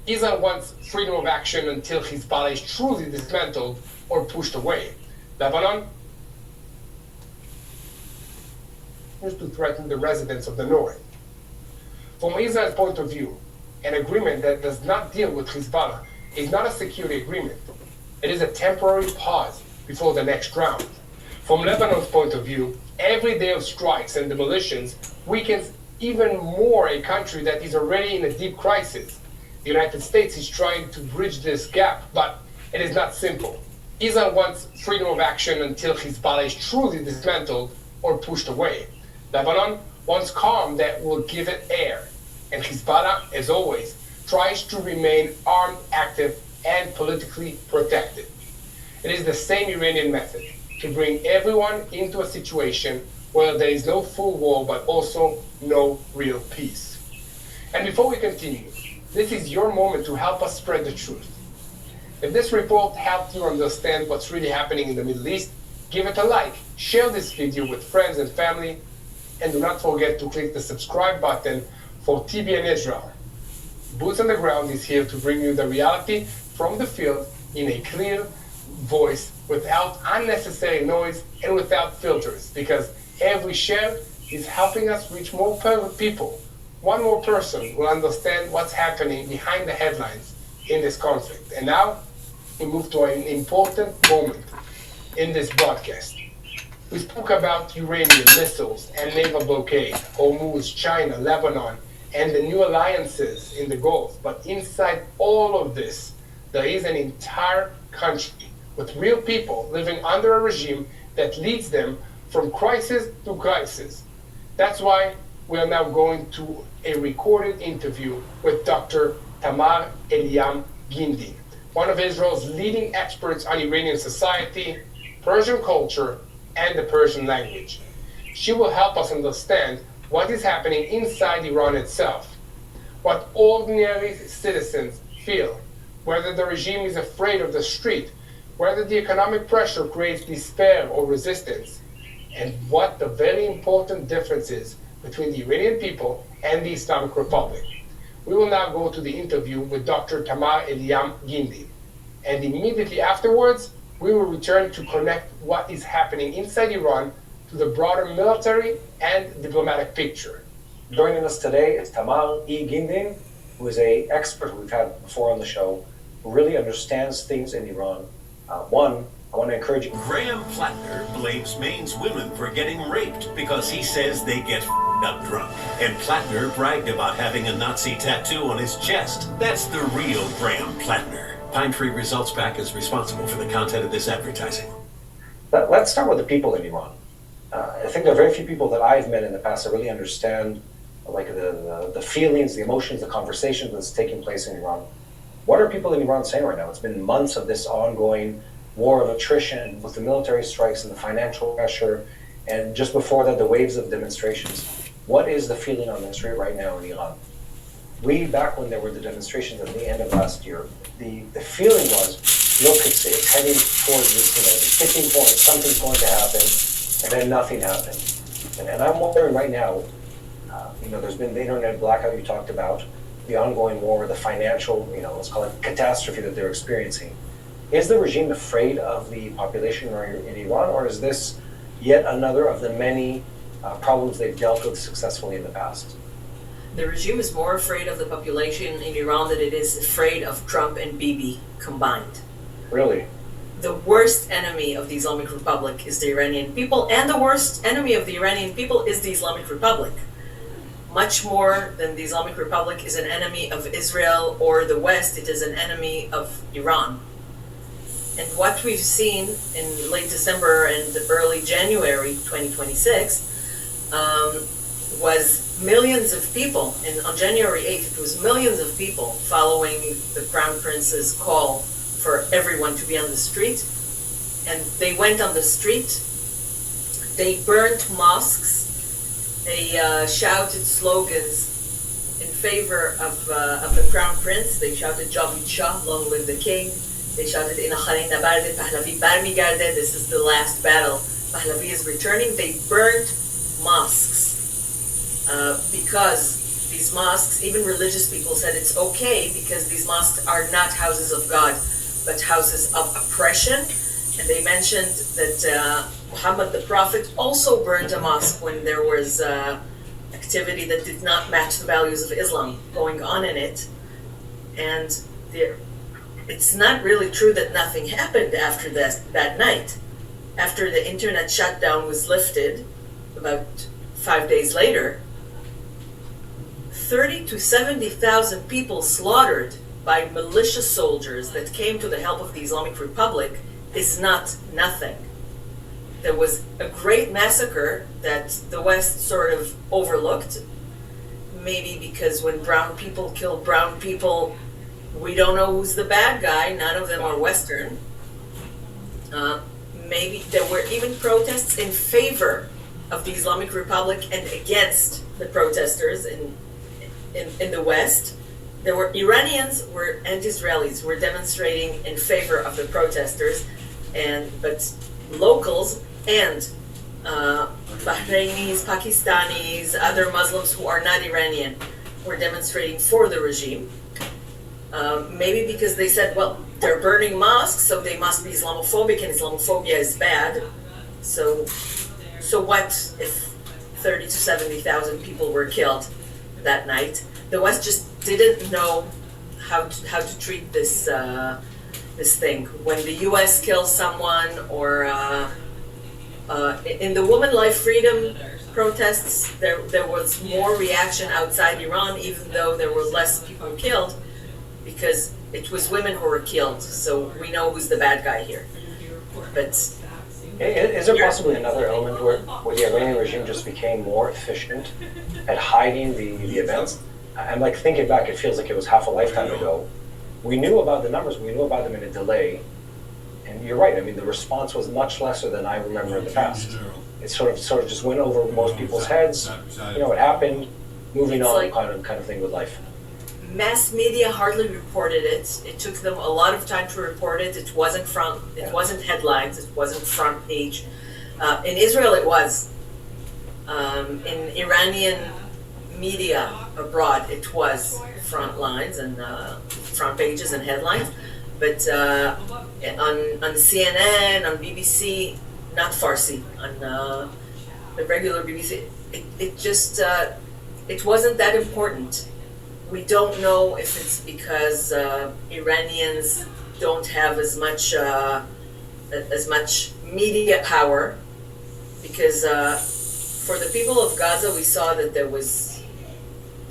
Israel wants freedom of action until Hezbollah is truly dismantled or pushed away. Lebanon used to threaten the residents of the north. From Israel's point of view, an agreement that does not deal with Hezbollah is not a security agreement. It is a temporary pause before the next round. From Lebanon's point of view, every day of strikes and demolitions weakens even more a country that is already in a deep crisis. The United States is trying to bridge this gap, but it is not simple. Israel wants freedom of action until Hezbollah is truly dismantled or pushed away. Lebanon wants calm that will give it air. And Hezbollah, as always, tries to remain armed, active, and politically protected. It is the same Iranian method, to bring everyone into a situation where there is no full war but also no real peace. And before we continue, this is your moment to help us spread the truth. If this report helped you understand what's really happening in the Middle East, give it a like, share this video with friends and family, and do not forget to click the subscribe button for TBN Israel. Boots on the Ground is here to bring you the reality from the field in a clear voice, without unnecessary noise and without filters, because every share is helping us reach more people. One more person will understand what's happening behind the headlines in this conflict. And now we move to an important moment in this broadcast. We spoke about uranium, missiles, and naval blockade, Hormuz, China, Lebanon, and the new alliances in the Gulf. But inside all of this, there is an entire country with real people living under a regime that leads them from crisis to crisis. That's why we are now going to a recorded interview with Dr. Tamar Eliam Gindin, one of Israel's leading experts on Iranian society, Persian culture, and the Persian language. She will help us understand what is happening inside Iran itself, what ordinary citizens feel, whether the regime is afraid of the street, whether the economic pressure creates despair or resistance, and what the very important difference is between the Iranian people and the Islamic Republic. We will now go to the interview with Dr. Tamar Eliam Gindin, and immediately afterwards, we will return to connect what is happening inside Iran to the broader military and diplomatic picture. Joining us today is Tamar Gindin, who is an expert we've had before on the show, who really understands things in Iran. I want to encourage you. Graham Plattner blames Maine's women for getting raped because he says they get up drunk. And Plattner bragged about having a Nazi tattoo on his chest. That's the real Graham Plattner. Pine Tree Results PAC is responsible for the content of this advertising. Let's start with the people in Iran. I think there are very few people that I've met in the past that really understand like the feelings, the emotions, the conversations that's taking place in Iran. What are people in Iran saying right now? It's been months of this ongoing war of attrition with the military strikes and the financial pressure, and just before that, the waves of demonstrations. What is the feeling on the street right now in Iran? Back when there were the demonstrations at the end of last year, the feeling was, look, it's heading towards this, the tipping point, something's going to happen, and then nothing happened. And I'm wondering right now, there's been the internet blackout you talked about, the ongoing war, the financial, let's call it catastrophe that they're experiencing. Is the regime afraid of the population in Iran, or is this yet another of the many problems they've dealt with successfully in the past? The regime is more afraid of the population in Iran than it is afraid of Trump and Bibi combined. Really? The worst enemy of the Islamic Republic is the Iranian people, and the worst enemy of the Iranian people is the Islamic Republic. Much more than the Islamic Republic is an enemy of Israel or the West, it is an enemy of Iran. And what we've seen in late December and early January 2026 was millions of people. And on January 8th, it was millions of people following the Crown Prince's call for everyone to be on the street. And they went on the street, they burnt mosques, they shouted slogans in favor of the Crown Prince. They shouted Javid Shah, long live the king. They shouted in Akharin Nabarde, Pahlavi Barmigarde, this is the last battle, Pahlavi is returning. They burned mosques because these mosques, even religious people said it's okay because these mosques are not houses of God, but houses of oppression. And they mentioned that Muhammad the Prophet also burned a mosque when there was activity that did not match the values of Islam going on in it. And it's not really true that nothing happened after that night. After the internet shutdown was lifted, about 5 days later, 30 to 70,000 people slaughtered by militia soldiers that came to the help of the Islamic Republic is not nothing. There was a great massacre that the West sort of overlooked, maybe because when brown people kill brown people, we don't know who's the bad guy, none of them are Western. Maybe there were even protests in favor of the Islamic Republic and against the protesters in the West. There were Iranians and Israelis were demonstrating in favor of the protesters, but locals and Bahrainis, Pakistanis, other Muslims who are not Iranian were demonstrating for the regime. Maybe because they said, well, they're burning mosques, so they must be Islamophobic, and Islamophobia is bad. So what if 30 to 70,000 people were killed that night? The West just didn't know how to treat this thing. When the U.S. kills someone, or in the Women Life Freedom protests, there was more reaction outside Iran, even though there were less people killed, because it was women who were killed. So we know who's the bad guy here. But is there possibly another element where the Iranian regime just became more efficient at hiding the events? I'm like thinking back, it feels like it was half a lifetime ago. We knew about the numbers, we knew about them in a delay. And you're right, I mean, the response was much lesser than I remember in the past. It sort of just went over most people's heads. You know, it happened, moving on, like, kind of thing with life. Mass media hardly reported it. It took them a lot of time to report it. It wasn't wasn't headlines. It wasn't front page. In Israel, it was. In Iranian media abroad, it was front lines and front pages and headlines. But on CNN, on BBC, not Farsi, on the regular BBC, it just it wasn't that important. We don't know if it's because Iranians don't have as much media power, because for the people of Gaza, we saw that there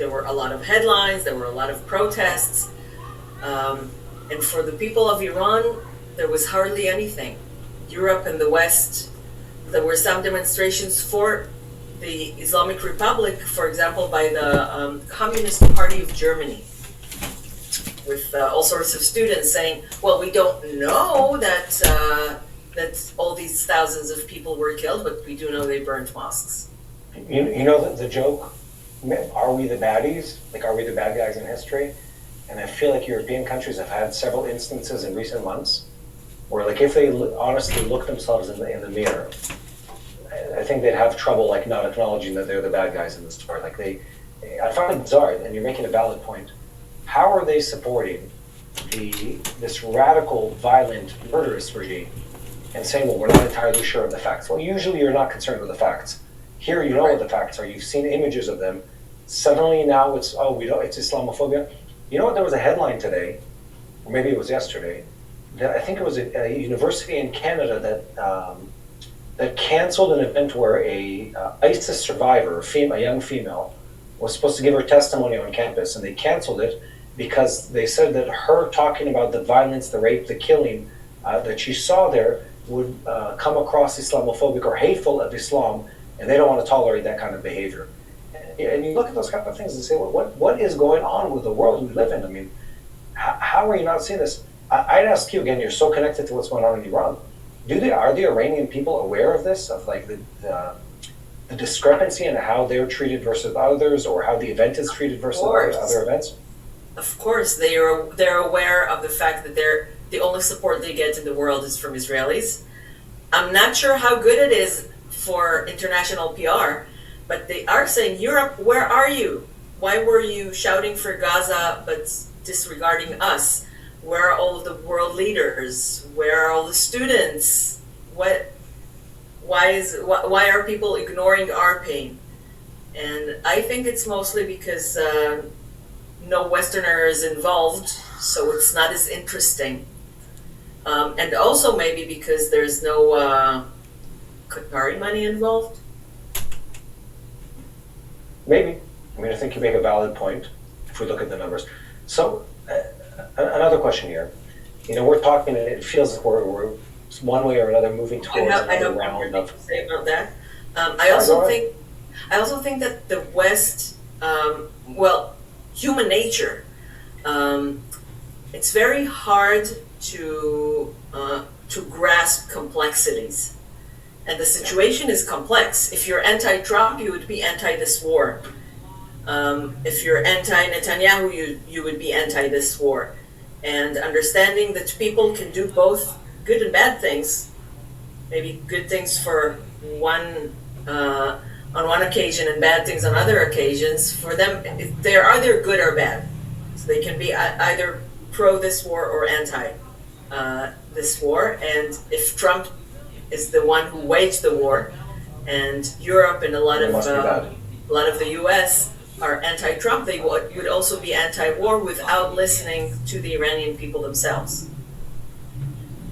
were a lot of headlines, there were a lot of protests, and for the people of Iran, there was hardly anything. Europe and the West, there were some demonstrations for the Islamic Republic, for example, by the Communist Party of Germany, with all sorts of students saying, well, we don't know that all these thousands of people were killed, but we do know they burned mosques. You know the joke, are we the baddies? Like, are we the bad guys in history? And I feel like European countries have had several instances in recent months where, like, if they honestly look themselves in the mirror, I think they'd have trouble, like, not acknowledging that they're the bad guys in the story. Like, I find it bizarre, and you're making a valid point. How are they supporting this radical, violent, murderous regime and saying, well, we're not entirely sure of the facts? Well, usually you're not concerned with the facts. Here, you know what the facts are. You've seen images of them. Suddenly now it's Islamophobia. You know what? There was a headline today, or maybe it was yesterday, that I think it was a university in Canada that canceled an event where a ISIS survivor, a young female, was supposed to give her testimony on campus, and they canceled it because they said that her talking about the violence, the rape, the killing that she saw there would come across Islamophobic or hateful of Islam, and they don't want to tolerate that kind of behavior. And you look at those kind of things and say, well, what is going on with the world we live in? I mean, how are you not seeing this? I'd ask you again, you're so connected to what's going on in Iran. Are the Iranian people aware of this, of like the discrepancy in how they're treated versus others, or how the event is treated versus other events? Of course, they're aware of the fact that the only support they get in the world is from Israelis. I'm not sure how good it is for international PR, but they are saying, Europe, where are you? why were you shouting for Gaza but disregarding us? Where are all of the world leaders? Where are all the students? Why are people ignoring our pain? And I think it's mostly because no Westerner is involved, so it's not as interesting. And also maybe because there's no Qatari money involved. Maybe. I mean, I think you make a valid point if we look at the numbers. So, another question here. We're talking, and it feels like we're one way or another moving towards another round of. Say about that. I also think that the West, human nature, it's very hard to grasp complexities, and the situation is complex. If you're anti-Trump, you would be anti this war. If you're anti-Netanyahu, you would be anti this war. And understanding that people can do both good and bad things, maybe good things for on one occasion and bad things on other occasions, for them, they're either good or bad. So they can be either pro this war or anti this war. And if Trump is the one who waged the war, and Europe and a lot of the US are anti-Trump, they would also be anti-war without listening to the Iranian people themselves.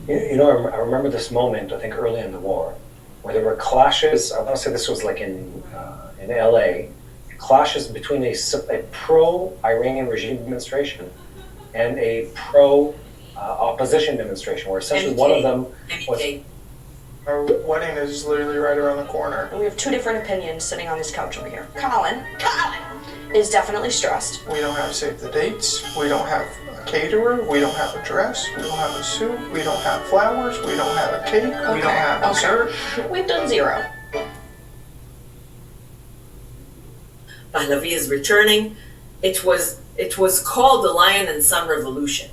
I remember this moment, I think early in the war, where there were clashes. I want to say this was like in LA, clashes between a pro-Iranian regime demonstration and a pro-opposition demonstration, where essentially one of them was... Our wedding is literally right around the corner. We have two different opinions sitting on this couch over here. Colin is definitely stressed. We don't have save the dates. We don't have a caterer. We don't have a dress. We don't have a suit. We don't have flowers. We don't have a cake. We don't have dessert. We've done zero. Pahlavi is returning. It was called the Lion and Sun Revolution.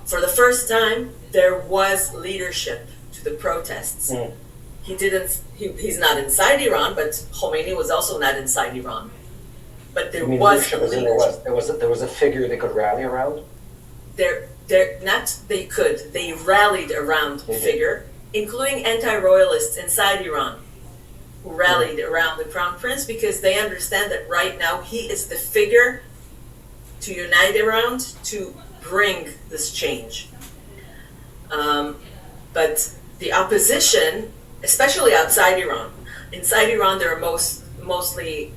For the first time, there was leadership to the protests. He's not inside Iran, but Khomeini was also not inside Iran. But there was leadership. There was a figure they could rally around? They rallied around the figure, including anti-royalists inside Iran, who rallied around the crown prince because they understand that right now he is the figure to unite around to bring this change. But the opposition, especially outside Iran, inside Iran there are mostly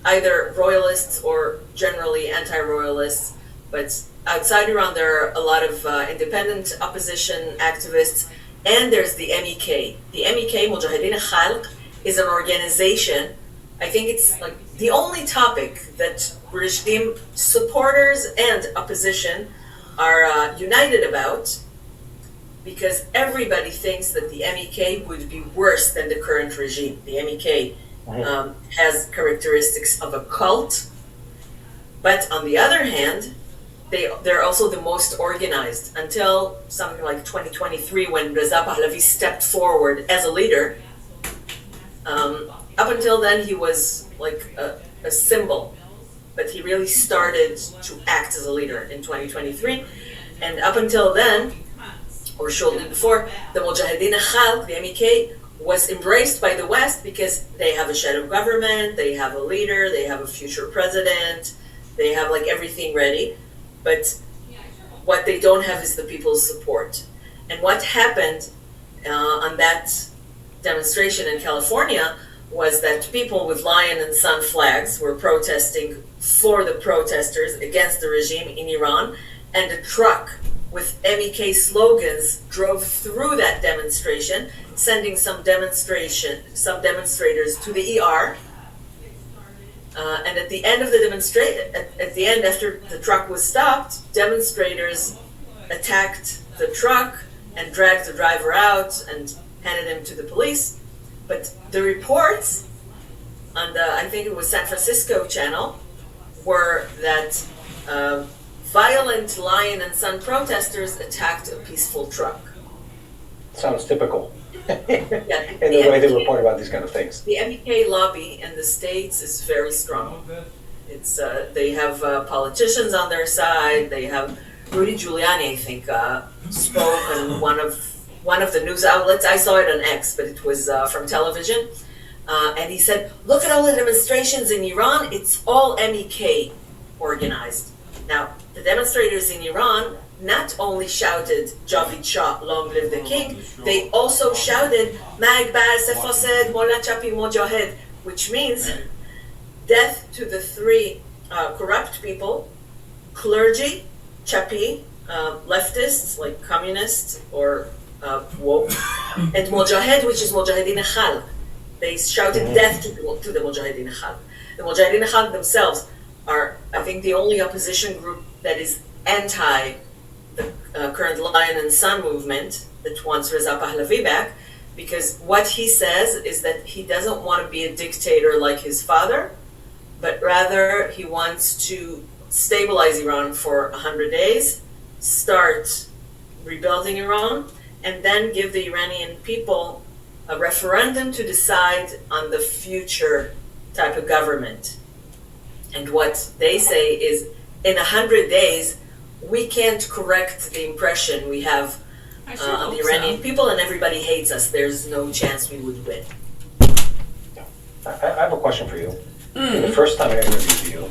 either royalists or generally anti-royalists, but outside Iran there are a lot of independent opposition activists, and there's the MEK. The MEK, Mujahideen Khalq, is an organization. I think it's like the only topic that regime supporters and opposition are united about, because everybody thinks that the MEK would be worse than the current regime. The MEK has characteristics of a cult, but on the other hand, they're also the most organized. Until something like 2023, when Reza Pahlavi stepped forward as a leader, up until then he was like a symbol, but he really started to act as a leader in 2023. And up until then, or shortly before, the Mujahideen Khalq, the MEK, was embraced by the West because they have a shadow government, they have a leader, they have a future president, they have like everything ready. But what they don't have is the people's support. And what happened on that demonstration in California was that people with lion and sun flags were protesting for the protesters against the regime in Iran, and a truck with MEK slogans drove through that demonstration, sending some demonstrators to the ER. And at the end of the after the truck was stopped, demonstrators attacked the truck and dragged the driver out and handed him to the police. But the reports on the, I think it was San Francisco channel, were that violent lion and sun protesters attacked a peaceful truck. Sounds typical. Yeah, in the way they report about these kind of things. The MEK lobby in the States is very strong. It's they have politicians on their side. They have Rudy Giuliani, I think, spoke on one of the news outlets. I saw it on X, but it was from television, and he said, "Look at all the demonstrations in Iran. It's all MEK organized." Now, the demonstrators in Iran not only shouted Javid Shah, long live the king, they also shouted Magbar Sefased Mola Chapi Mojahid, which means death to the three corrupt people, clergy, Chapi, leftists like communists or woke, and Mojahid, which is Mujahideen Khalq. They shouted death to the Mujahideen Khalq. The Mujahideen Khalq themselves are, I think, the only opposition group that is anti the current Lion and Sun movement that wants Reza Pahlavi back, because what he says is that he doesn't want to be a dictator like his father, but rather he wants to stabilize Iran for 100 days, start rebuilding Iran, and then give the Iranian people a referendum to decide on the future type of government. And what they say is, in 100 days, we can't correct the impression we have on the Iranian people, and everybody hates us. There's no chance we would win. I have a question for you. The first time I interviewed you,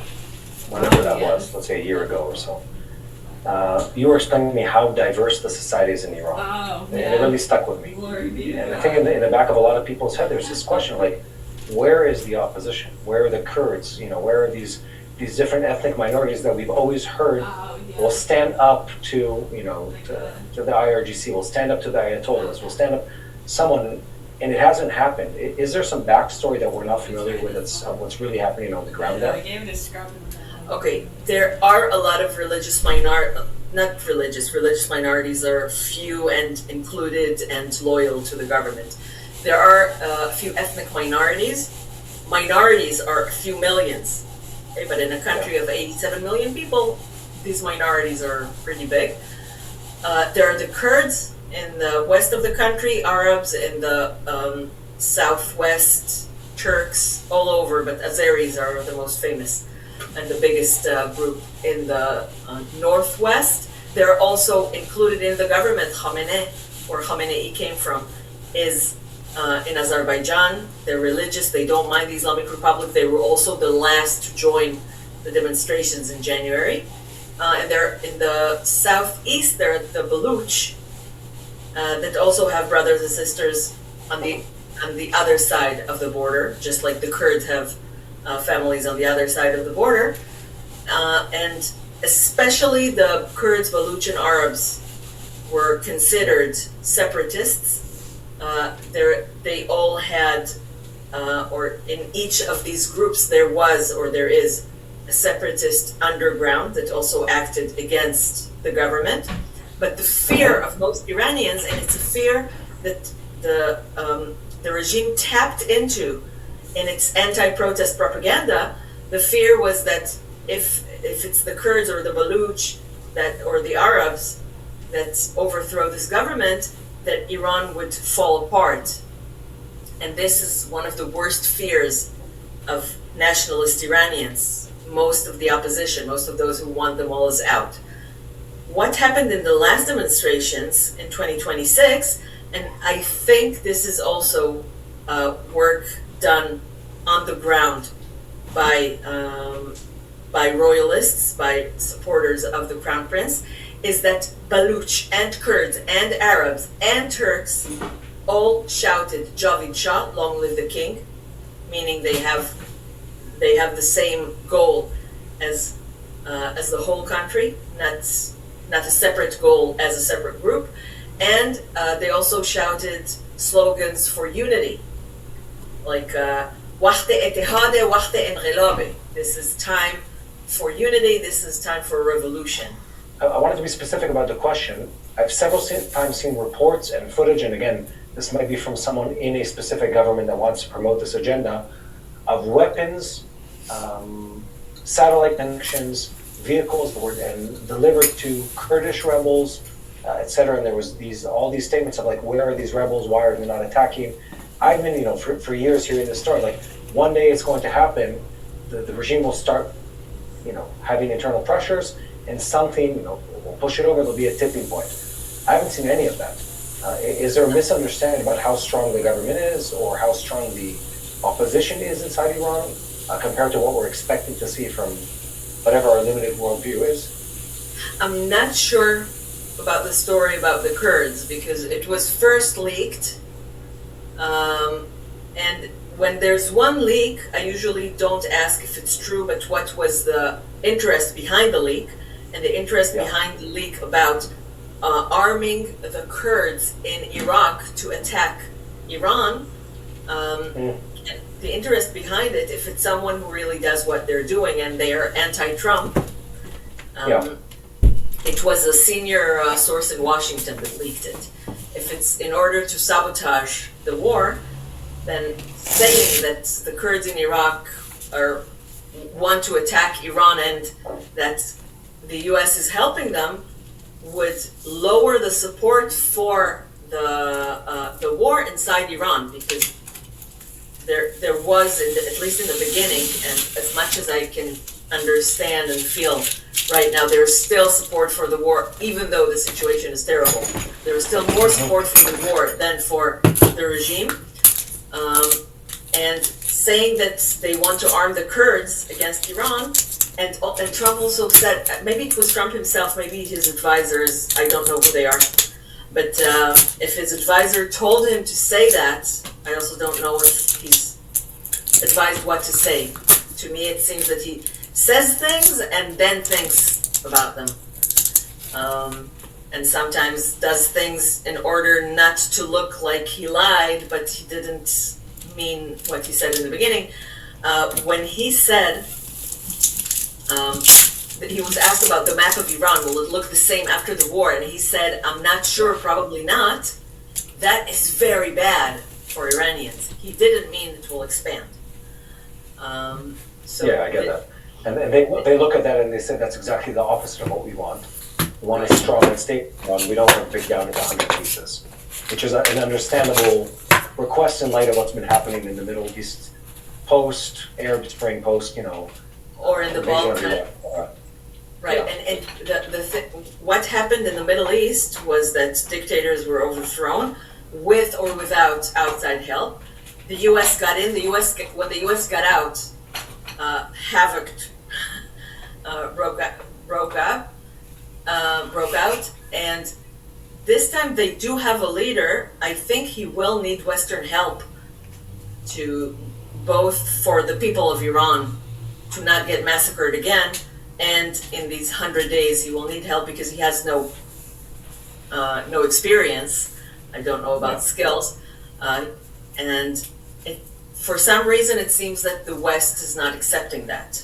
whenever that was, let's say a year ago or so, you were explaining to me how diverse the society is in Iran. And it really stuck with me. And I think in the back of a lot of people's head, there's this question like, where is the opposition? Where are the Kurds? Where are these different ethnic minorities that we've always heard will stand up to the IRGC, will stand up to the Ayatollahs, will stand up someone, and it hasn't happened. Is there some backstory that we're not familiar with that's what's really happening on the ground there? Okay, there are a lot of religious minorities are few and included and loyal to the government. There are a few ethnic minorities. Minorities are a few millions, okay? But in a country of 87 million people, these minorities are pretty big. There are the Kurds in the west of the country, Arabs in the southwest, Turks all over, but Azeris are the most famous and the biggest group in the northwest. They're also included in the government. Khamenei, where Khamenei came from, is in Azerbaijan. They're religious. They don't mind the Islamic Republic. They were also the last to join the demonstrations in January. And they're in the southeast. They're the Baluch that also have brothers and sisters on the other side of the border, just like the Kurds have families on the other side of the border. And especially the Kurds, Baluch, and Arabs were considered separatists. They all had, or in each of these groups, there was or there is a separatist underground that also acted against the government. But the fear of most Iranians, and it's a fear that the regime tapped into in its anti-protest propaganda, the fear was that if it's the Kurds or the Baluch or the Arabs that overthrow this government, that Iran would fall apart. And this is one of the worst fears of nationalist Iranians. Most of the opposition, most of those who want the mullahs out. What happened in the last demonstrations in 2026, and I think this is also work done on the ground by royalists, by supporters of the Crown Prince, is that Baluch and Kurds and Arabs and Turks all shouted Javid Shah, long live the king, meaning they have the same goal as the whole country, not a separate goal as a separate group. And they also shouted slogans for unity, like "Waqt Ittihad, Waqt Inqilabi." This is time for unity. This is time for revolution. I wanted to be specific about the question. I've several times seen reports and footage, and again, this might be from someone in a specific government that wants to promote this agenda, of weapons, satellite connections, vehicles that were delivered to Kurdish rebels, etc. And there was all these statements of like, where are these rebels? Why are they not attacking? I've been, for years hearing this story. Like, one day it's going to happen. The regime will start having internal pressures and something, we'll push it over, there'll be a tipping point. I haven't seen any of that. Is there a misunderstanding about how strong the government is or how strong the opposition is inside Iran compared to what we're expecting to see from whatever our limited worldview is? I'm not sure about the story about the Kurds because it was first leaked. And when there's one leak, I usually don't ask if it's true, but what was the interest behind the leak. And the interest behind the leak about arming the Kurds in Iraq to attack Iran. The interest behind it, if it's someone who really does what they're doing and they are anti-Trump, it was a senior source in Washington that leaked it. If it's in order to sabotage the war, then saying that the Kurds in Iraq want to attack Iran and that the U.S. is helping them would lower the support for the war inside Iran, because there was, at least in the beginning, and as much as I can understand and feel right now, there's still support for the war, even though the situation is terrible. There is still more support for the war than for the regime. And saying that they want to arm the Kurds against Iran, and Trump also said, maybe it was Trump himself, maybe his advisors, I don't know who they are, but if his advisor told him to say that, I also don't know if he's advised what to say. To me, it seems that he says things and then thinks about them. And sometimes does things in order not to look like he lied, but he didn't mean what he said in the beginning. When he said that he was asked about the map of Iran, will it look the same after the war? And he said, I'm not sure, probably not. That is very bad for Iranians. He didn't mean it will expand. I get that. And they look at that and they say that's exactly the opposite of what we want. We want a strong and stable one. We don't want to break down into 100 pieces, which is an understandable request in light of what's been happening in the Middle East post-Arab Spring, or in the Balkans. Right, and what happened in the Middle East was that dictators were overthrown with or without outside help. The U.S. got in. When the U.S. got out, havoc broke out, and this time they do have a leader. I think he will need Western help to both for the people of Iran to not get massacred again, and in these 100 days he will need help because he has no experience. I don't know about skills, and for some reason it seems that the West is not accepting that,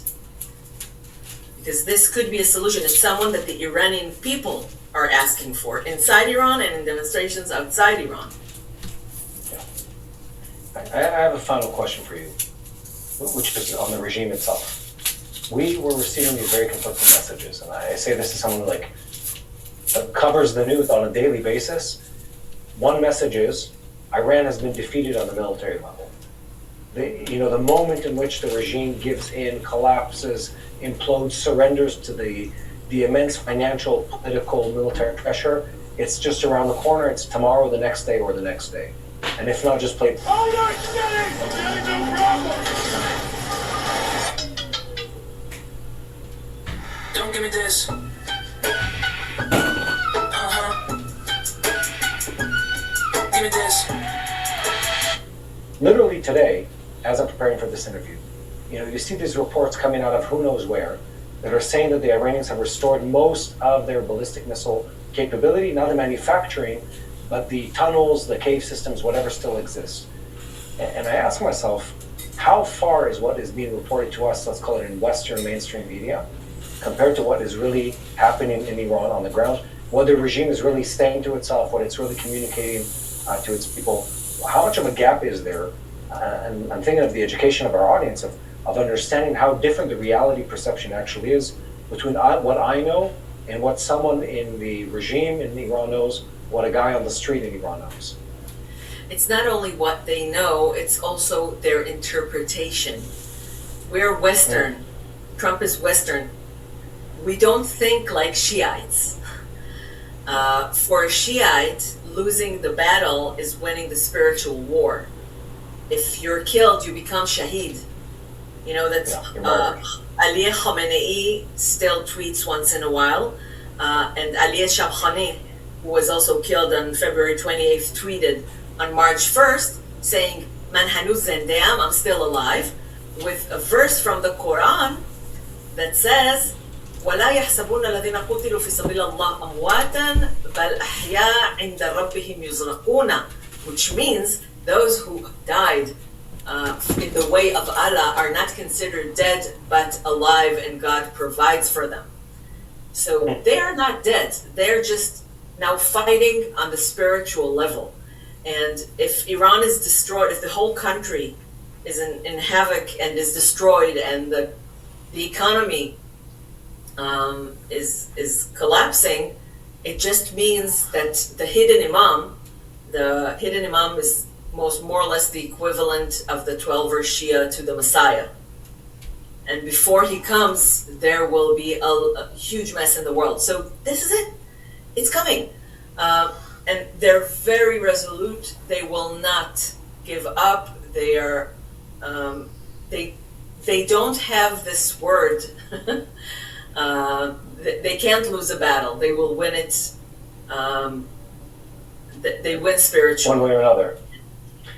because this could be a solution. It's someone that the Iranian people are asking for inside Iran and in demonstrations outside Iran. I have a final question for you, which is on the regime itself. We were receiving these very conflicting messages, and I say this to someone who covers the news on a daily basis. One message is Iran has been defeated on the military level. The moment in which the regime gives in, collapses, implodes, surrenders to the immense financial, political, military pressure, it's just around the corner. It's tomorrow, the next day, or the next day. And if not, just play. All right, steady! No problem! Don't give me this. Give me this. Literally today, as I'm preparing for this interview, you see these reports coming out of who knows where that are saying that the Iranians have restored most of their ballistic missile capability, not the manufacturing, but the tunnels, the cave systems, whatever still exists. And I ask myself, how far is what is being reported to us, let's call it in Western mainstream media, compared to what is really happening in Iran on the ground, what the regime is really saying to itself, what it's really communicating to its people? How much of a gap is there? And I'm thinking of the education of our audience, of understanding how different the reality perception actually is between what I know and what someone in the regime in Iran knows, what a guy on the street in Iran knows. It's not only what they know, it's also their interpretation. We're Western. Trump is Western. We don't think like Shiites. For a Shiite, losing the battle is winning the spiritual war. If you're killed, you become shaheed. You know, that's Ali Khamenei still tweets once in a while, and Ali Shabkhani, who was also killed on February 28th, tweeted on March 1st saying, Man hanuz zendeyam, I'm still alive, with a verse from the Quran that says, ولا يحسبون الذين قتلوا في سبيل الله أمواتا بل أحياء عند ربهم يرزقون, which means those who died in the way of Allah are not considered dead but alive, and God provides for them. So they are not dead. They're just now fighting on the spiritual level. And if Iran is destroyed, if the whole country is in havoc and is destroyed, and the economy is collapsing, it just means that the hidden imam is more or less the equivalent of the 12er Shia to the Messiah. And before he comes, there will be a huge mess in the world. So this is it. It's coming. And they're very resolute. They will not give up. They are, they don't have this word. They can't lose a battle. They will win it. They win spiritually. One way or another.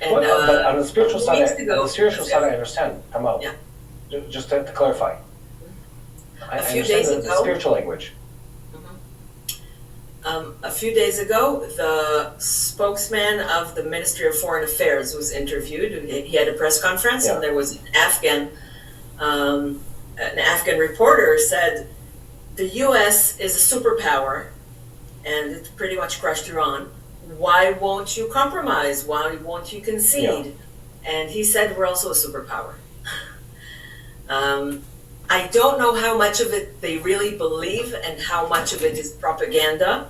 And, but on the spiritual side, I understand. Kamal, Yeah. Just to clarify. A few days the ago, spiritual language. A few days ago, the spokesman of the Ministry of Foreign Affairs was interviewed. He had a press conference, and there was an Afghan reporter said, the U.S. is a superpower, and it pretty much crushed Iran. Why won't you compromise? Why won't you concede? Yeah. And he said, we're also a superpower. I don't know how much of it they really believe and how much of it is propaganda.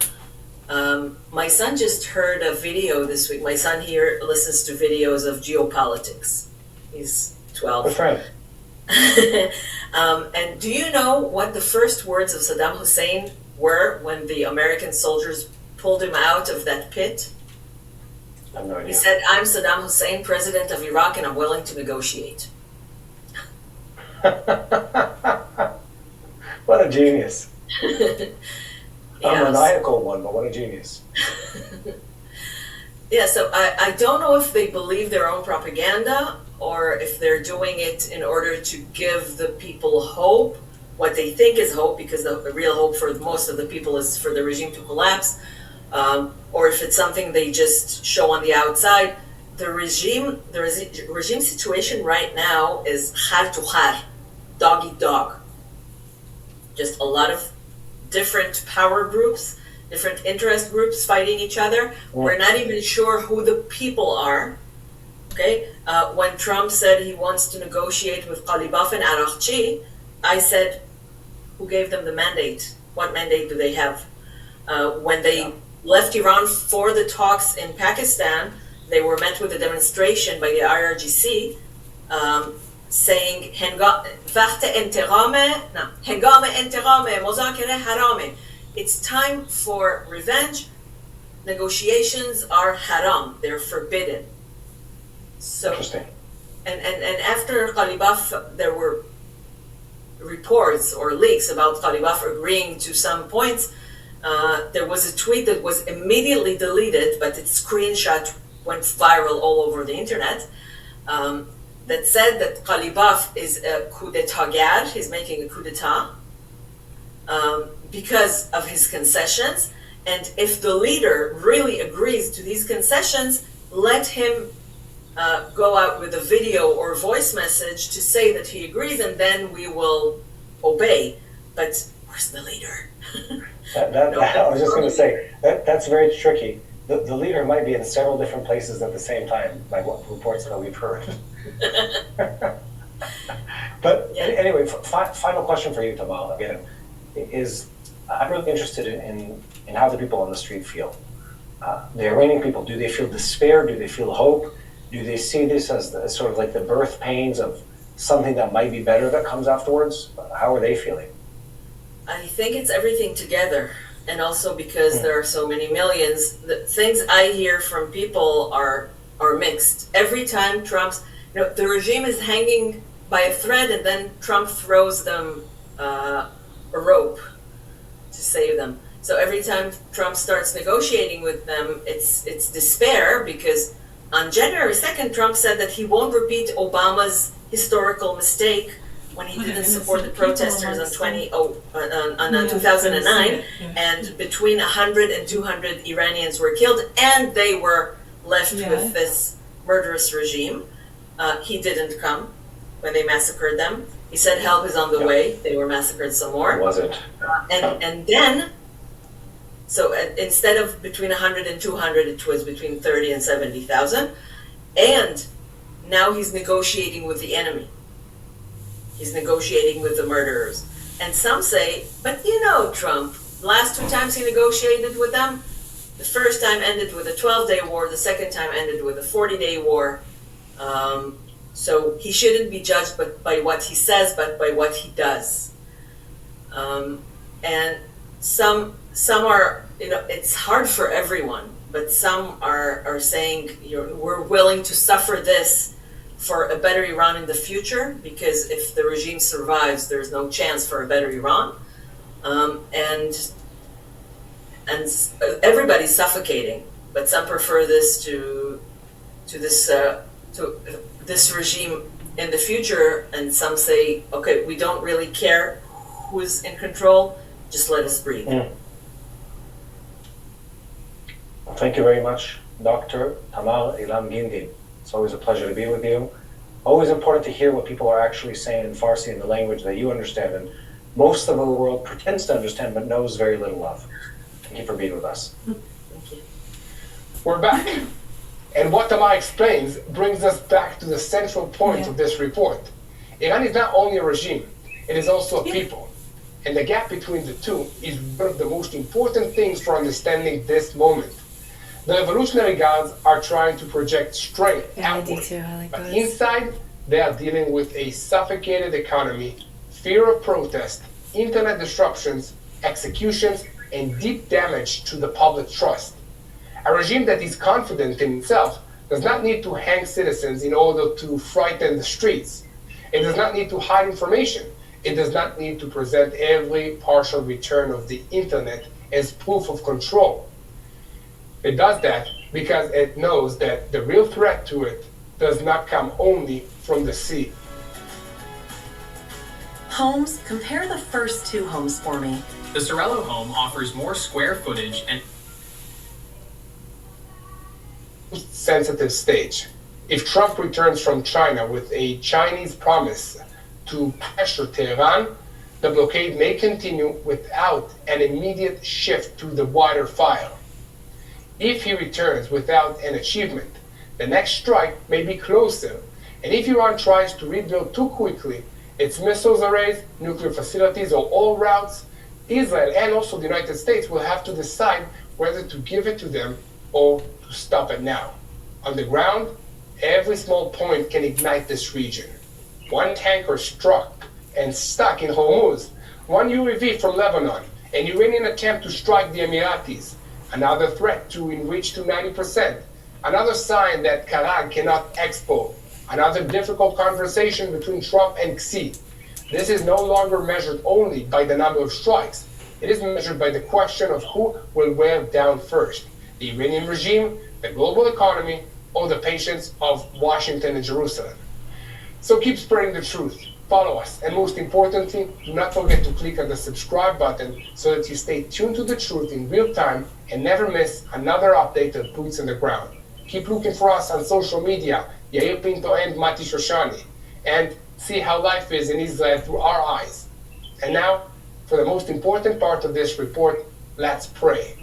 My son just heard a video this week. My son here listens to videos of geopolitics. He's 12. That's right. And do you know what the first words of Saddam Hussein were when the American soldiers pulled him out of that pit? I have no idea. He said, I'm Saddam Hussein, president of Iraq, and I'm willing to negotiate. What a genius. Yes. A maniacal one, but what a genius. Yeah, so I don't know if they believe their own propaganda or if they're doing it in order to give the people hope, what they think is hope, because the real hope for most of the people is for the regime to collapse, or if it's something they just show on the outside. The regime situation right now is har to har, dog eat dog. Just a lot of different power groups, different interest groups fighting each other. We're not even sure who the people are. Okay, when Trump said he wants to negotiate with Qalibaf and Araghchi, I said, who gave them the mandate? What mandate do they have? When they left Iran for the talks in Pakistan, they were met with a demonstration by the IRGC saying, it's time for revenge. Negotiations are haram, they're forbidden. So, Interesting. And after Qalibaf, there were reports or leaks about Qalibaf agreeing to some points. There was a tweet that was immediately deleted, but its screenshot went viral all over the internet, that said that Qalibaf is a coup d'etat, he's making a coup d'etat because of his concessions, and if the leader really agrees to these concessions, let him go out with a video or voice message to say that he agrees, and then we will obey. But where's the leader? I was just going to say, that's very tricky. The leader might be in several different places at the same time, by what reports that we've heard. But anyway, final question for you, Tamal, again, is I'm really interested in how the people on the street feel. The Iranian people, do they feel despair? Do they feel hope? Do they see this as sort of like the birth pains of something that might be better that comes afterwards? How are they feeling? I think it's everything together. And also because there are so many millions, the things I hear from people are mixed. Every time the regime is hanging by a thread, and then Trump throws them a rope to save them. So every time Trump starts negotiating with them, it's despair, because on January 2nd, Trump said that he won't repeat Obama's historical mistake when he didn't support the protesters on 2009, and between 100 and 200 Iranians were killed, and they were left with this murderous regime. He didn't come when they massacred them. He said help is on the way. They were massacred some more. Was it? And then, so instead of between 100 and 200, it was between 30 and 70,000. And now he's negotiating with the enemy. He's negotiating with the murderers. And some say, but Trump, last 2 times he negotiated with them, the first time ended with a 12-day war, the second time ended with a 40-day war. So he shouldn't be judged by what he says, but by what he does. And some are, it's hard for everyone, but some are saying we're willing to suffer this for a better Iran in the future, because if the regime survives, there's no chance for a better Iran. And everybody's suffocating, but some prefer this to this regime in the future, and some say, okay, we don't really care who's in control, just let us breathe. Well, thank you very much, Dr. Tamar Ilam Gindin. It's always a pleasure to be with you. Always important to hear what people are actually saying in Farsi, in the language that you understand, and most of the world pretends to understand but knows very little of. Thank you for being with us. Thank you. We're back. And what Tamar explains brings us back to the central point of this report. Iran is not only a regime, it is also a people. And the gap between the two is one of the most important things for understanding this moment. The Revolutionary Guards are trying to project strength outward, but inside they are dealing with a suffocated economy, fear of protest, internet disruptions, executions, and deep damage to the public trust. A regime that is confident in itself does not need to hang citizens in order to frighten the streets. It does not need to hide information. It does not need to present every partial return of the internet as proof of control. It does that because it knows that the real threat to it does not come only from the sea. Homes, compare the first 2 homes for me. The Sorello home offers more square footage and Sensitive stage. If Trump returns from China with a Chinese promise to pressure Tehran, the blockade may continue without an immediate shift to the wider fire. If he returns without an achievement, the next strike may be closer, and if Iran tries to rebuild too quickly its missiles arrays, nuclear facilities, or all routes, Israel and also the United States will have to decide whether to give it to them or to stop it now. On the ground, every small point can ignite this region. One tanker struck and stuck in Hormuz, one UAV from Lebanon, an Iranian attempt to strike the Emiratis, another threat to enrich to 90%, another sign that Karag cannot export, another difficult conversation between Trump and Xi. This is no longer measured only by the number of strikes. It is measured by the question of who will wear down first, the Iranian regime, the global economy, or the patience of Washington and Jerusalem. So keep spreading the truth, follow us, and most importantly, do not forget to click on the subscribe button so that you stay tuned to the truth in real time and never miss another update of Boots on the Ground. Keep looking for us on social media, Yair Pinto and Mati Shoshani, and see how life is in Israel through our eyes. And now, for the most important part of this report, let's pray.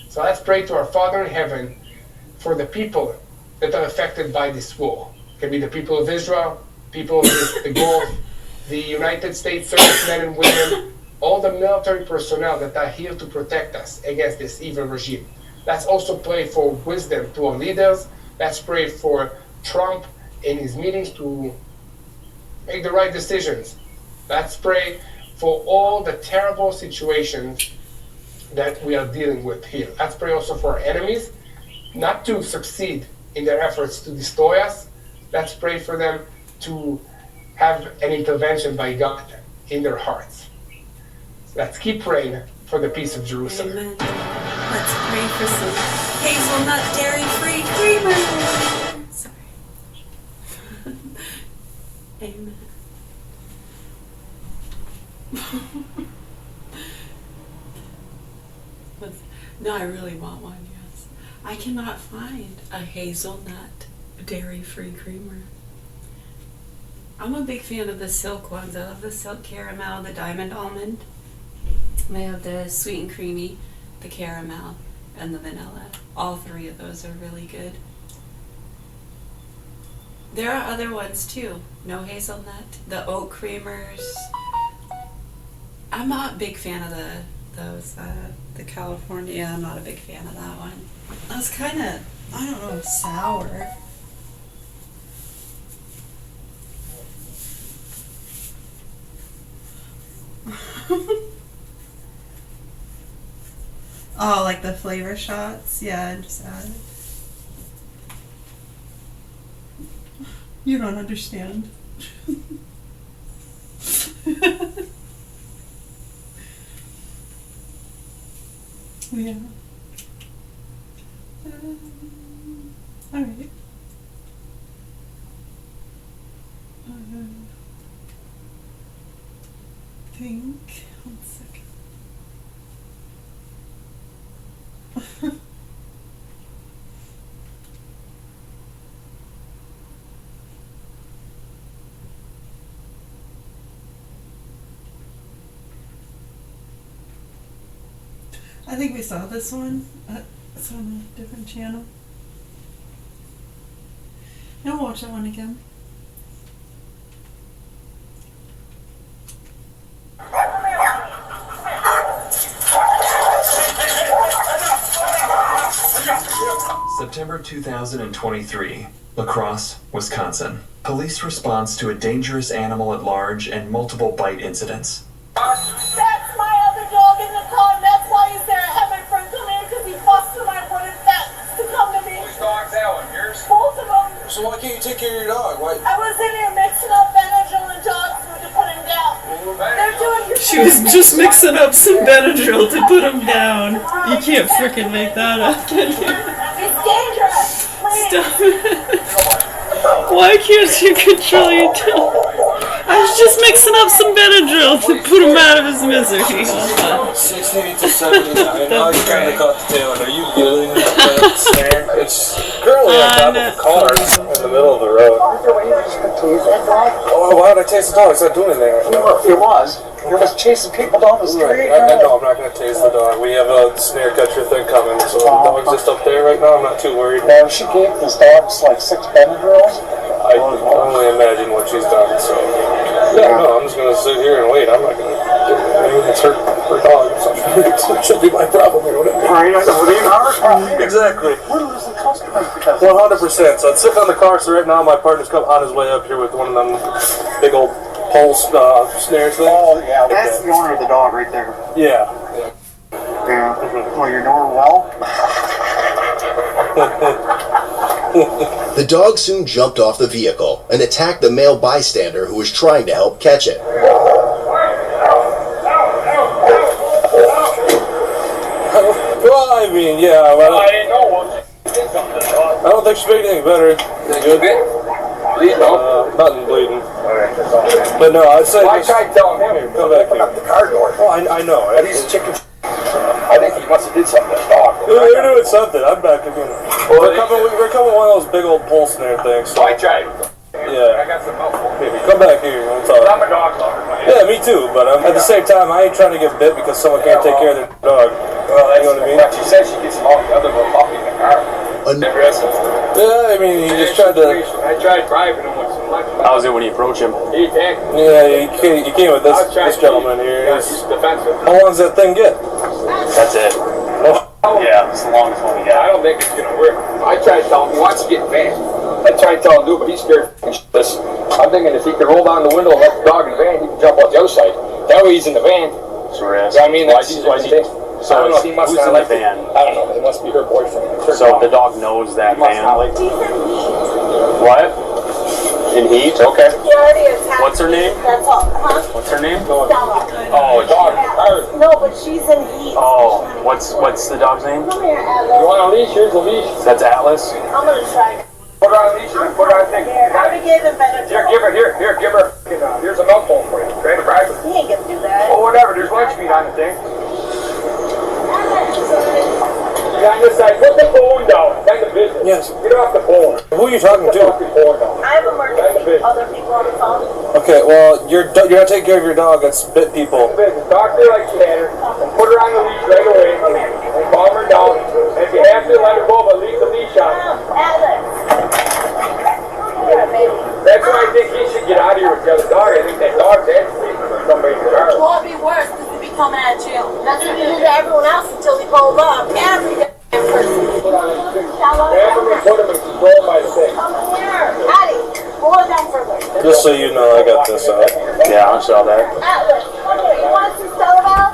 So let's pray to our Father in heaven for the people that are affected by this war. It can be the people of Israel, people of the Gulf, the United States servicemen and women, all the military personnel that are here to protect us against this evil regime. Let's also pray for wisdom to our leaders. Let's pray for Trump in his meetings to make the right decisions. Let's pray for all the terrible situations that we are dealing with here. Let's pray also for our enemies, not to succeed in their efforts to destroy us. Let's pray for them to have an intervention by God in their hearts. Let's keep praying for the peace of Jerusalem. Amen. Let's pray for some hazelnut dairy-free creamer. Sorry. Amen. No, I really want one, yes. I cannot find a hazelnut dairy-free creamer. I'm a big fan of the silk ones. I love the silk caramel, the diamond almond. I have the sweet and creamy, the caramel, and the vanilla. All three of those are really good. There are other ones too. No hazelnut, the oat creamers. I'm not a big fan of the California. I'm not a big fan of that one. That's kind of, I don't know, sour. Oh, like the flavor shots? Yeah, just add it. You don't understand. Yeah. Alright. Think. 1 second. I think we saw this one. It's on a different channel. I'll watch that one again. September 2023, La Crosse, Wisconsin. Police response to a dangerous animal at large and multiple bite incidents. That's my other dog in the car, and that's why he's there. I had my friend come in because he busted my wooden fence to come to me. Whose dog's that one? Yours? Both of them. So why can't you take care of your dog? Why? I was in here mixing up Benadryl and dog food to put him down. They're doing your She was just mixing up some Benadryl to put him down. You can't freaking make that up, can you? It's dangerous. Please. Stop it. Why can't you control your dog? I was just mixing up some Benadryl to put him out of his misery. 68 to 79. Now you kind of caught the tail. Are you dealing with that snare? It's currently on top of a car in the middle of the road. Oh, why would I tase the dog? It's not doing anything right now. It was. It was chasing people down the street. No, I'm not going to tase the dog. We have a snare catcher thing coming, so the dog's just up there right now. I'm not too worried. Now, she gave these dogs like 6 Benadryls. I can only imagine what she's done, so... Yeah, no, I'm just going to sit here and wait. I'm not going to... It's her dog, so it should be my problem or whatever. Right, I know. It ain't our problem. Exactly. We're losing customers because 100%. So I'd sit on the car, so right now my partner's come on his way up here with one of them big old pulse snare things. Oh, yeah, that's the owner of the dog right there. Yeah. Yeah. Well, you're doing well. The dog soon jumped off the vehicle and attacked the male bystander who was trying to help catch it. Well, I mean, yeah. I don't think she made anything better. You good? Bleeding? Nothing bleeding. But no, I'd say. Well, I tried telling him to come back open here. up the car door. Oh, I know. But he's chicken. I think he must have did something to the dog. They're doing something. I'm back again. We're coming with one of those big old pulse snare things. So I tried. Yeah. I got some mouthful. Maybe come back here. We'll talk. I'm a dog lover. Yeah, me too. But at the same time, I ain't trying to get bit because someone can't take care of their dog. Well, You know what I mean? She said she gets him all the other little puppy in the car. Interesting. Yeah, I mean, he just tried to. I tried driving him with some lunch. How was it when you approach him? He attacked me. Yeah, he came with this gentleman here. He's defensive. How long does that thing get? That's it. Oh. Yeah, it's the longest one we I got. don't think it's gonna work. I tried telling him, watch it get bad. I try and tell him to do it, but he's scared shitless. I'm thinking if he could roll down the window and let the dog in the van, he can jump out the other side. That way he's in the van. So we're I mean, why that's is he, so I don't know, he must who's not in like the van? I don't know, it must be her boyfriend. So the dog knows that He must van. not like What? In heat? Okay. He already attacked What's her name? That's all. Huh? What's her name? Stella. Oh, No, but she's in heat. oh, what's the dog's name? Come here, Atlas. You want a leash? Here's a leash. That's Atlas. I'm gonna try. Put her on a leash and put her on a thing. Here, I already gave him Benadryl. Here, give her. Here's a milk bowl for you. Okay, right? He ain't gonna do that. Oh, whatever. There's lunch meat on the thing. Yeah, on this side. Put the phone down. That's the business. Yes. Get off the phone. Who are you talking Put the fucking phone down. I have emergency other people on the phone. Okay, well, you're not taking care of your dog. That's bit people. Business. Talk to her like you had her. And put her on the leash right away. And calm her down. And if you have to, let her go, but leave the leash on. Atlas. Yeah, baby. That's why I think he should get out of here with the other dog. I think that dog's agitating for somebody in the car. Well, it'd be worse because he'd be coming at you. That's what he did to everyone else until he pulled up. Every damn person. Grab him and put him in control by the thing. Come here. Addie, pull it down further. Just so you know, I got this out. Yeah, I saw that. Atlas, come here. You want to see Stella now?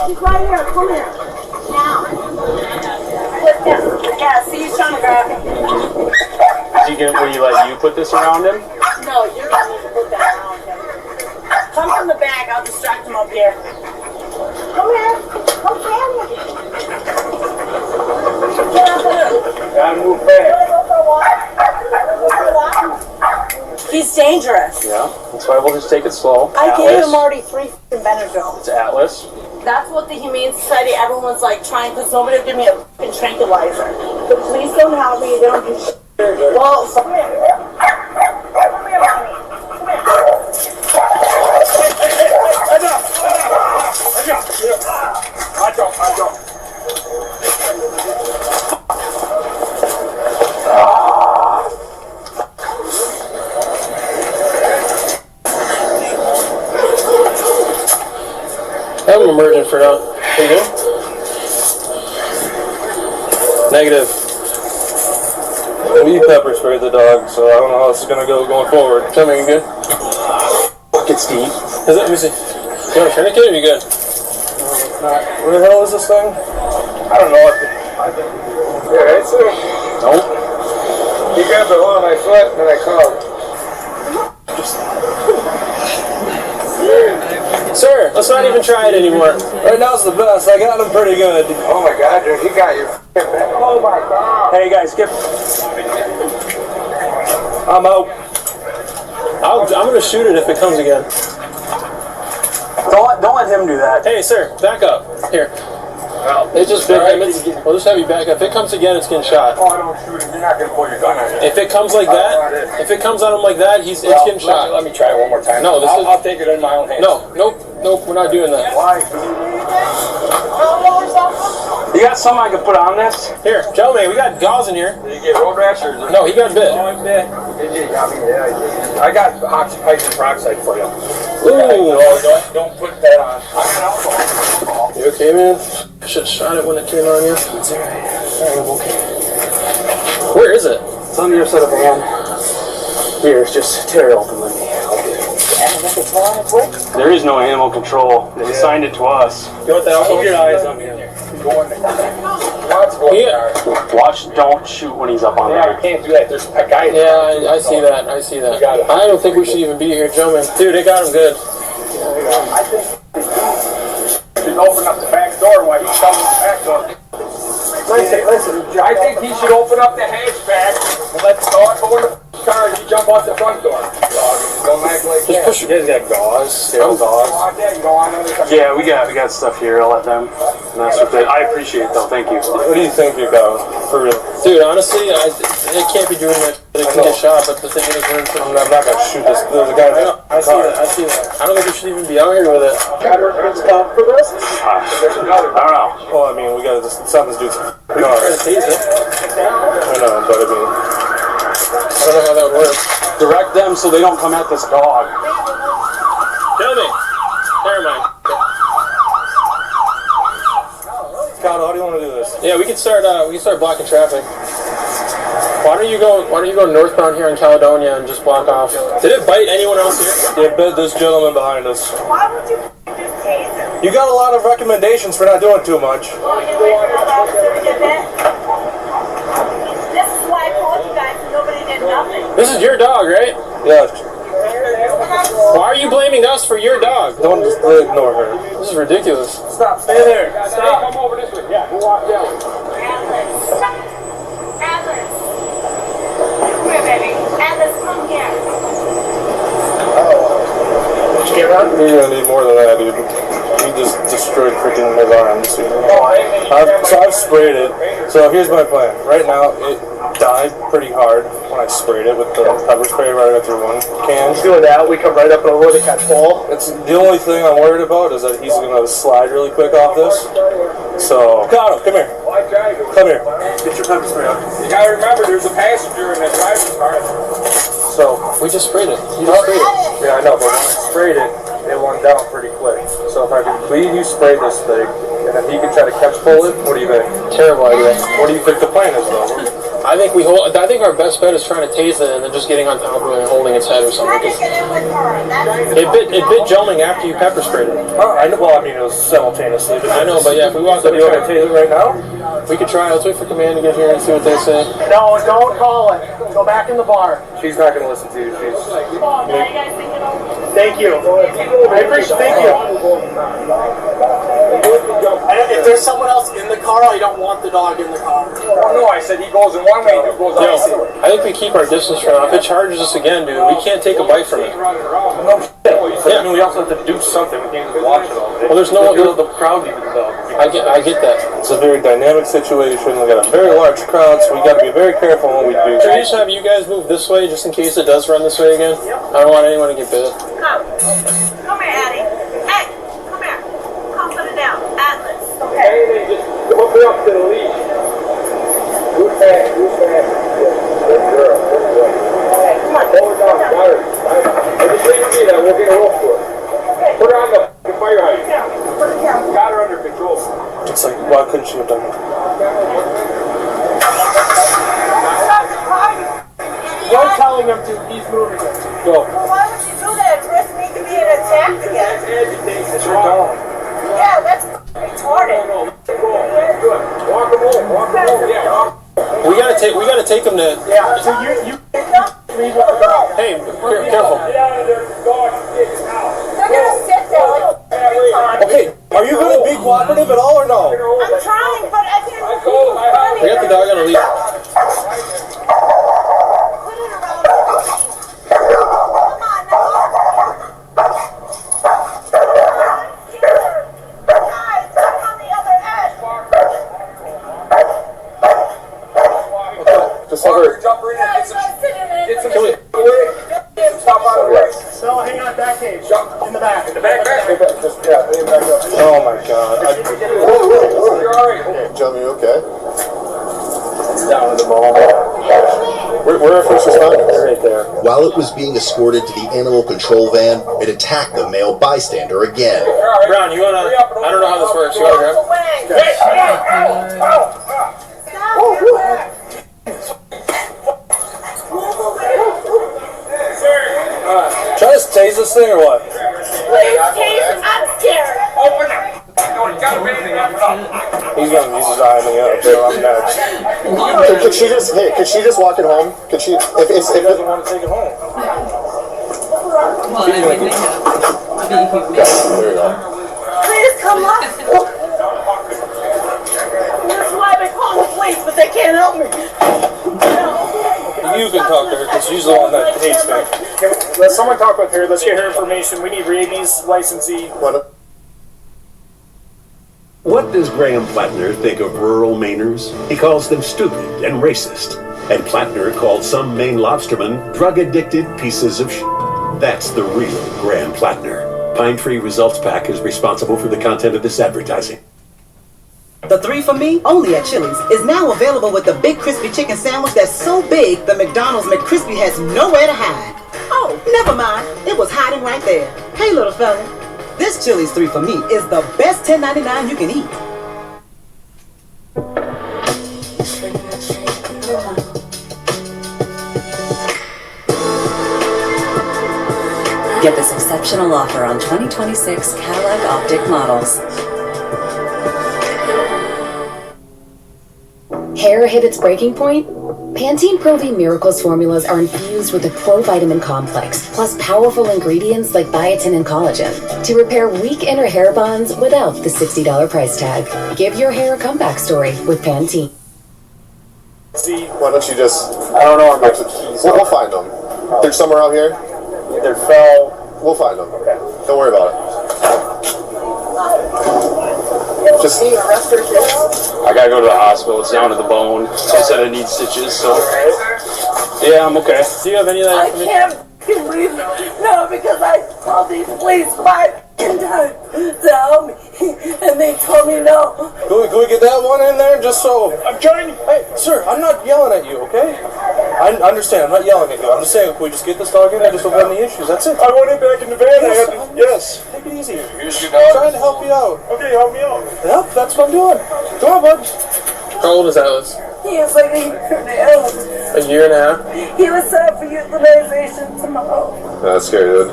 She's right here. Come here. Now. Yeah, see, he's trying to grab him. Will you let you put this around him? No, you're going to need to put that around him. Come from the back. I'll distract him up here. Come here. Come grab him. Gotta move fast. He's dangerous. Yeah, that's why we'll just take it slow. I gave him already 3 Benadryl. It's Atlas. That's what the Humane Society, everyone's like trying, because nobody will give me a fucking tranquilizer. But please don't help me. They don't do shit. Well, come here. Come here, mommy. Come here. I'm emergent for now. You good? Negative. We pepper sprayed the dog, so I don't know how this is gonna go going forward. Tell me, you good? Fuck, it's deep. Is it? Let me see. You want a tourniquet or you good? Where the hell is this thing? I don't know. Yeah, that's it. Nope. He grabbed a hold of my foot and then I called. Sir, let's not even try it anymore. Right now's the best. I got him pretty good. Oh my God, dude, he got you. Oh my God. Hey guys, skip. I'm out. I'm gonna shoot it if it comes again. Don't let him do that. Hey, sir, back up. Here. It's just big. We'll just have you back up. If it comes again, it's getting shot. Oh, I don't shoot him. You're not gonna pull your gun on him. If it comes like that, if it comes on him like that, it's getting shot. Let me try it one more time. No, I'll take it in my own hands. No, nope, we're not doing that. Why? You got something I can put on this? Here, gentlemen, we got gauze in here. Did you get road rash or? No, he got bit. Oh, I'm bit. Did you? Got me. Yeah, I did. I got oxypython peroxide for you. Ooh. Don't put that on. I got alcohol. You okay, man? I should have shot it when it came on you. It's alright. I'm okay. Where is it? It's on your side of the van. Here, just tear it open with me. There is no animal control. They assigned it to us. You want that? Open your eyes on me. Go in there. Watch, don't shoot when he's up on Yeah, there. you can't do that. There's a guy. Yeah, I see that. I see that. I don't think we should even be here, gentlemen. Dude, they got him good. I think he should open up the back door while he's coming the back door. Listen, I think he should open up the hatchback and let the dog go in the car and you jump out the front door. Don't act like that. You guys got gauze, sterile gauze. Yeah, we got stuff here. I'll let them mess with it. I appreciate it though. Thank you. What do you think you got? For real? Dude, honestly, they can't be doing that. They can get shot, but the thing is, I'm not gonna shoot this. There's a guy in the car. I see that. I don't think we should even be out here with it. I don't know. Well, I mean, we gotta just, something's dude's car. I know, but I mean, I don't know how that would work. Direct them so they don't come at this dog. Kill me. Never mind. Connell, how do you want to do this? Yeah, we can start blocking traffic. Why don't you go northbound here in Caledonia and just block off? Did it bite anyone else here? It bit this gentleman behind us. Why would you just tase him? You got a lot of recommendations for not doing too much. Well, you wait for another officer to get that. This is why I called you guys and nobody did nothing. This is your dog, right? Yes. Why are you blaming us for your dog? Don't just ignore her. This is ridiculous. Stop. Stay there. Stop. Come over this way. Yeah, who walked down? Atlas. Come here, baby. Atlas, come here. You're gonna need more than that, dude. He just destroyed freaking his arms. You know? So I've sprayed it. So here's my plan. Right now, it died pretty hard when I sprayed it with the pepper spray right through one can. Doing that, we come right up over the catch ball. It's the only thing I'm worried about is that he's gonna slide really quick off this. So, Cotto, come here. Come here. Get your pepper spray out. You gotta remember, there's a passenger in that driver's car. So we just sprayed it. You just sprayed it. Yeah, I know, but when I sprayed it, it went down pretty quick. So if I can leave you spray this thing, and if he can try to catch pull it, what do you think? Terrible idea. What do you think the plan is, though? I think our best bet is trying to tase it and then just getting on top of it and holding its head or something. It bit Gelming after you pepper sprayed it. I know. Well, I mean, it was simultaneously. I know, but yeah, if we walk So up, do you want to tase it right now? we could try. Let's wait for command to get here and see what they say. No, don't call it. Go back in the bar. She's not going to listen to you. She's. Thank you. I appreciate. Thank you. If there's someone else in the car, I don't want the dog in the car. Oh no, I said he goes in one way, he goes Yo, I think we keep our distance from it. If it charges us again, dude, we can't take a bite from it. No shit. Yeah. I mean, we also have to do something. We can't just watch it all day. Well, there's no the crowd even though. I get that. It's a very dynamic situation. We got a very large crowd, so we got to be very careful when we do. Should we just have you guys move this way just in case it does run this way again? I don't want anyone to get bit. Come. Come here, Addie. Hey, come here. Come put it down. Atlas. Okay. Hey, just hook me up to the leash. Who's that? Good girl. Okay, come on. Hold it down. Got her. Just leave me there. We'll get her off to her. Put her on the fire hydrant. Put it down. Got her under control. It's like, why couldn't she have done that? You're telling him to. He's moving it. Go. Well, why would you do that? It risks me to be attacked again. It's your dog. Yeah, that's retarded. Walk him over. Walk him over. Yeah. We gotta take them to. Yeah. So you leave with the dog. Hey, careful. Get out of there. The dog is out. They're gonna sit there. Okay, are you going to be cooperative at all or no? I'm trying, but I can't. We got the dog on a leash. Put it around. Come on now. Guys, come on the other edge. Just have her. Jump her in and Guys, I'm sitting in. get some shit away. Stop on the way. So hang on, back cage. In the back. In the back. Just, yeah, lean back up. Oh my god. You're alright. Joe, you okay? Down in the ball. Where are first responders? They're right there. While it was being escorted to the animal control van, it attacked the male bystander again. Brown, you wanna? I don't know how this works. You wanna grab? Try to tase this thing or what? Please, Case, I'm scared. Open it. You gotta make it up. He's gonna use his eye on me up there. I'm next. Could she just walk it home? Could she, if He doesn't want to take it home. Well, I mean, they have. there you go. Please come up. That's why they call the police, but they can't help me. You can talk to her because she's the one that hates me. Let someone talk with her. Let's get her information. We need rabies licensee. What does Graham Plattner think of rural Mainers? He calls them stupid and racist. And Plattner called some Maine lobstermen drug-addicted pieces of shit. That's the real Graham Plattner. Pine Tree Results Pack is responsible for the content of this advertising. The 3 for Me, only at Chili's, is now available with the big crispy chicken sandwich that's so big the McDonald's McCrispy has nowhere to hide. Oh, never mind. It was hiding right there. Hey, little fella. This Chili's 3 for Me is the best $10.99 you can eat. Get this exceptional offer on 2026 Cadillac Optic models. Hair hit its breaking point? Pantene Pro V Miracles formulas are infused with a provitamin complex, plus powerful ingredients like biotin and collagen to repair weak inner hair bonds without the $60 price tag. Give your hair a comeback story with Pantene. See, why don't you just... I don't know where my keys are. We'll find them. They're somewhere out here. They fell. We'll find them. Okay. Don't worry about it. Just... I gotta go to the hospital. It's down to the bone. They said I need stitches, so. Yeah, I'm okay. Do you have any of that I can't believe it. No, because I called these police 5 times to help me, and they told me no. Can we get that one in there just so... I'm trying... Hey, sir, I'm not yelling at you, okay? I understand, I'm not yelling at you. I'm just saying, can we just get this dog in there just to avoid any issues? That's it. I want it back in the van. Yes. Take it easy. Here's your I'm dog. trying to help you out. Okay, help me out. Yep, that's what I'm doing. Come on, bud. How old is Alice? He was like a year and a half. A year and a half? He was set up for euthanization tomorrow. That's scary, dude.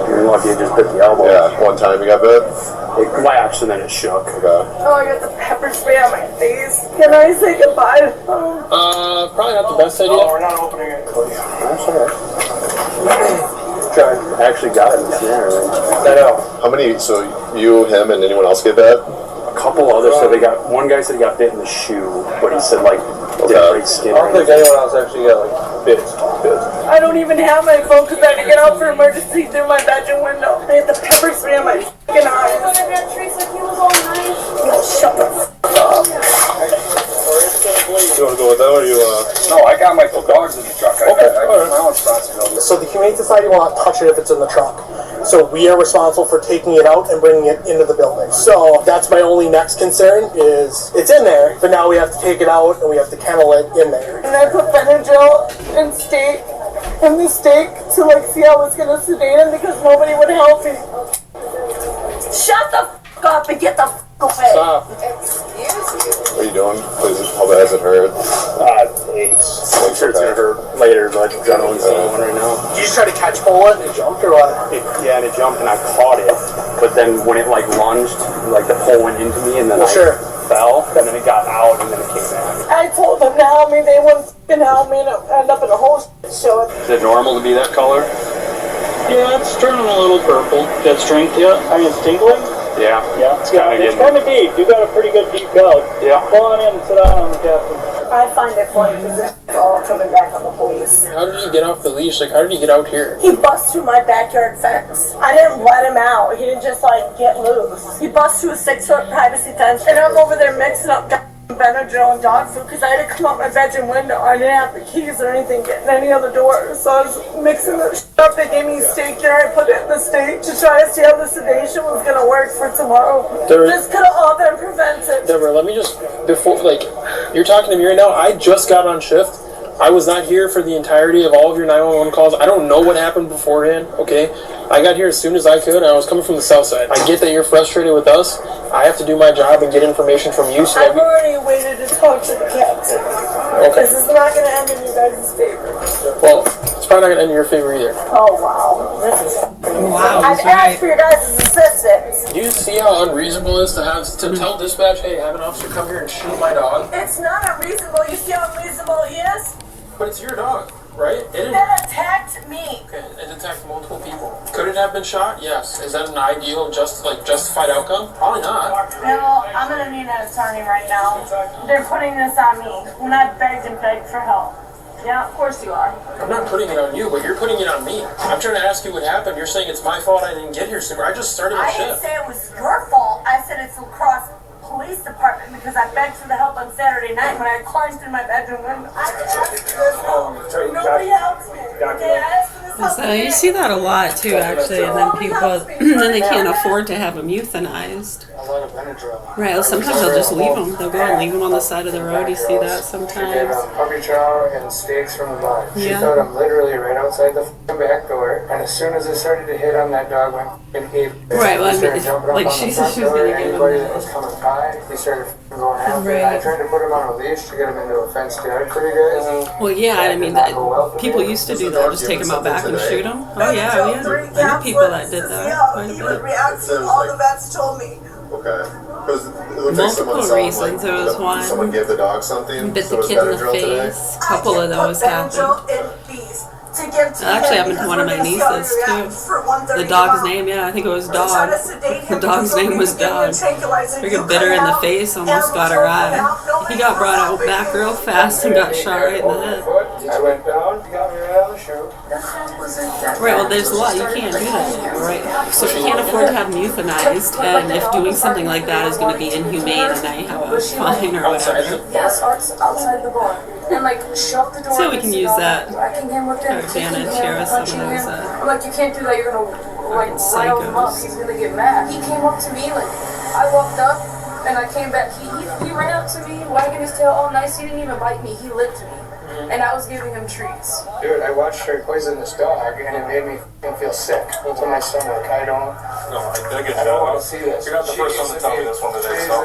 You're lucky it just bit the elbow. Yeah, one time you got bit? It collapsed and then it shook. Okay. Oh, I got the pepper spray on my face. Can I say goodbye to him? Probably not the best idea. No, we're not opening it. That's alright. I actually got it in the snare. I know. How many, so you, him, and anyone else get that? A couple others said they got, one guy said he got bit in the shoe, but he said like, didn't break skin. I don't think anyone else actually got like bits. I don't even have my phone because I had to get out for emergency through my bedroom window. I had the pepper spray on my fucking eyes. No, shut the f*** up. You want to go with that or you No, I got my dogs in the truck. I got my own responsibility. So the Humane Society will not touch it if it's in the truck. So we are responsible for taking it out and bringing it into the building. So that's my only next concern is it's in there, but now we have to take it out and we have to kennel it in there. And I put Benadryl and steak in the steak to like see how it's gonna sedate him because nobody would help me. Shut the f*** up and get the f*** away. Stop. What are you doing? How bad does it hurt? Aches. I'm sure it's gonna hurt later, but I don't really see one right now. Did you just try to catch pole it and it jumped or what? Yeah, and it jumped and I caught it, but then when it like lunged, like the pole went into me and then I fell, and then it got out and then it came back. I told them to help me, they wouldn't f***ing help me and it ended up in a whole show. Is it normal to be that color? Yeah, it's turning a little purple. Got strength yet? I mean, it's tingling? Yeah. Yeah, it's kind of deep. You got a pretty good deep belt. Yeah. Go on in and sit down on the captain. I find it funny because it's all coming back on the police. How did he get off the leash? Like, how did he get out here? He bust through my backyard fence. I didn't let him out. He didn't just like get loose. He bust through a 6-foot privacy fence, and I'm over there mixing up Benadryl and dog food because I had to come out my bedroom window. I didn't have the keys or anything getting any other doors, so I was mixing the up. They gave me steak dinner. I put it in the steak to try to see how the sedation was gonna work for tomorrow. This could have all been prevented. Deborah, let me just, before, like, you're talking to me right now. I just got on shift. I was not here for the entirety of all of your 911 calls. I don't know what happened beforehand, okay? I got here as soon as I could, and I was coming from the south side. I get that you're frustrated with us. I have to do my job and get information from you. So I've already waited to talk to the captain. Okay. This is not going to end in you guys' favor. Well, it's probably not going to end in your favor either. Oh, wow. This is... Wow, I've asked for your guys' assistance. Do you see how unreasonable it is to tell dispatch, hey, have an officer come here and shoot my dog? It's not unreasonable. You see how unreasonable he is? But it's your dog, right? It attacked me. Okay, it attacked multiple people. Could it have been shot? Yes. Is that an ideal, justified outcome? Probably not. No, I'm gonna need an attorney right now. They're putting this on me when I begged and begged for help. Yeah, of course you are. I'm not putting it on you, but you're putting it on me. I'm trying to ask you what happened. You're saying it's my fault I didn't get here sooner. I just started my I didn't shift. say it was your fault. I said it's across police department because I begged for the help on Saturday night when I climbed through my bedroom window. Nobody helps me. Okay, I asked for this help. So you see that a lot too, actually, and then people, then they can't afford to have them euthanized. a lot of Benadryl. Right, well, sometimes they'll just leave them. They'll go and leave them on the side of the road. You see that She gave sometimes. him puppy chow and steaks from the barn. She Yeah. found him literally right outside the back door, and as soon as I started to hit on that dog went and ate. Right, well, I He started mean, jumping up like on she the said front she was door. gonna give him Anybody that. that was coming by, he started going after. Right. I tried to put him on a leash to get him into a fenced yard for you guys. Well, yeah, I mean, people used to do that, just take them out back and shoot them. Oh, yeah, we had many people that did that quite a He would bit. react to all the vets told me. Okay. Because it looks like someone Multiple saw reasons. There was one. someone gave the dog something. Bit so the it was kid in the Benadryl today. face. A couple of those happened. To give to That actually him happened to one of my because we're gonna nieces see how he too. reacts for 1:30 The dog's tomorrow. name, yeah, I think it was They tried Dog. to sedate him The dog's because name was they gave him Dog. tranquilizer. They You got bit her in the cut face, out, almost got her eye. He got brought out back real fast and got shot right in the head. I went down, got me right on the show. Right, well, there's a lot. You can't do that now, right? So you can't afford to have them euthanized, and if doing something like that is going to be inhumane and now you have a fine or whatever. Yes, outside the bar. And like shut the door. So we can use that Whacking him with our it, kicking advantage him, here with some of punching those him. I'm like, you can't do that. You're gonna like rile him up. He's gonna get mad. He came up to me like I walked up and I came back. He ran up to me, wagging his tail all nice. He didn't even bite me. He licked me. And I was giving him treats. Dude, I watched her poison this dog, and it made me feel sick to my stomach. I don't want to see this. You're not the first one to tell me this one today, so.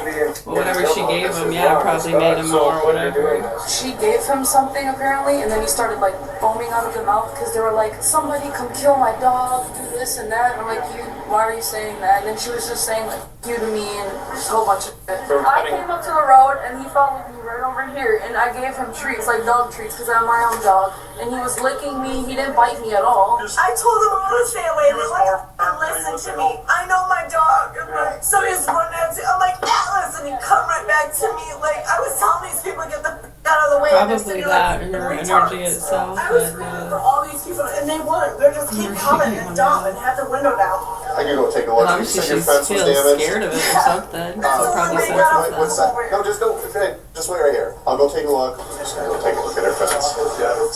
Well, whatever she gave him, yeah, probably made him more or whatever. She gave him something apparently, and then he started like foaming out of the mouth because they were like, somebody come kill my dog, do this and that. And I'm like, why are you saying that? And then she was just saying like, you to me and just a whole bunch of shit. I came up to the road and he followed me right over here, and I gave him treats, like dog treats, because I'm my own dog. And he was licking me. He didn't bite me at all. I told him I want to stay away. They're like, listen to me. I know my dog. I'm like, so he's running at me. I'm like, Atlas, and he come right back to me. Like I was telling these people, get the out of the way. Probably that and her energy itself. I was screaming for all these people, and they wouldn't. They're just keep coming and dumb and have the window down. I can go take a look. You Obviously, said your she fence was feels damaged. scared of it or something. So probably senses What's that. that? No, just don't. Okay, just wait right here. I'll go take a look. Just gonna go take a look at her fence.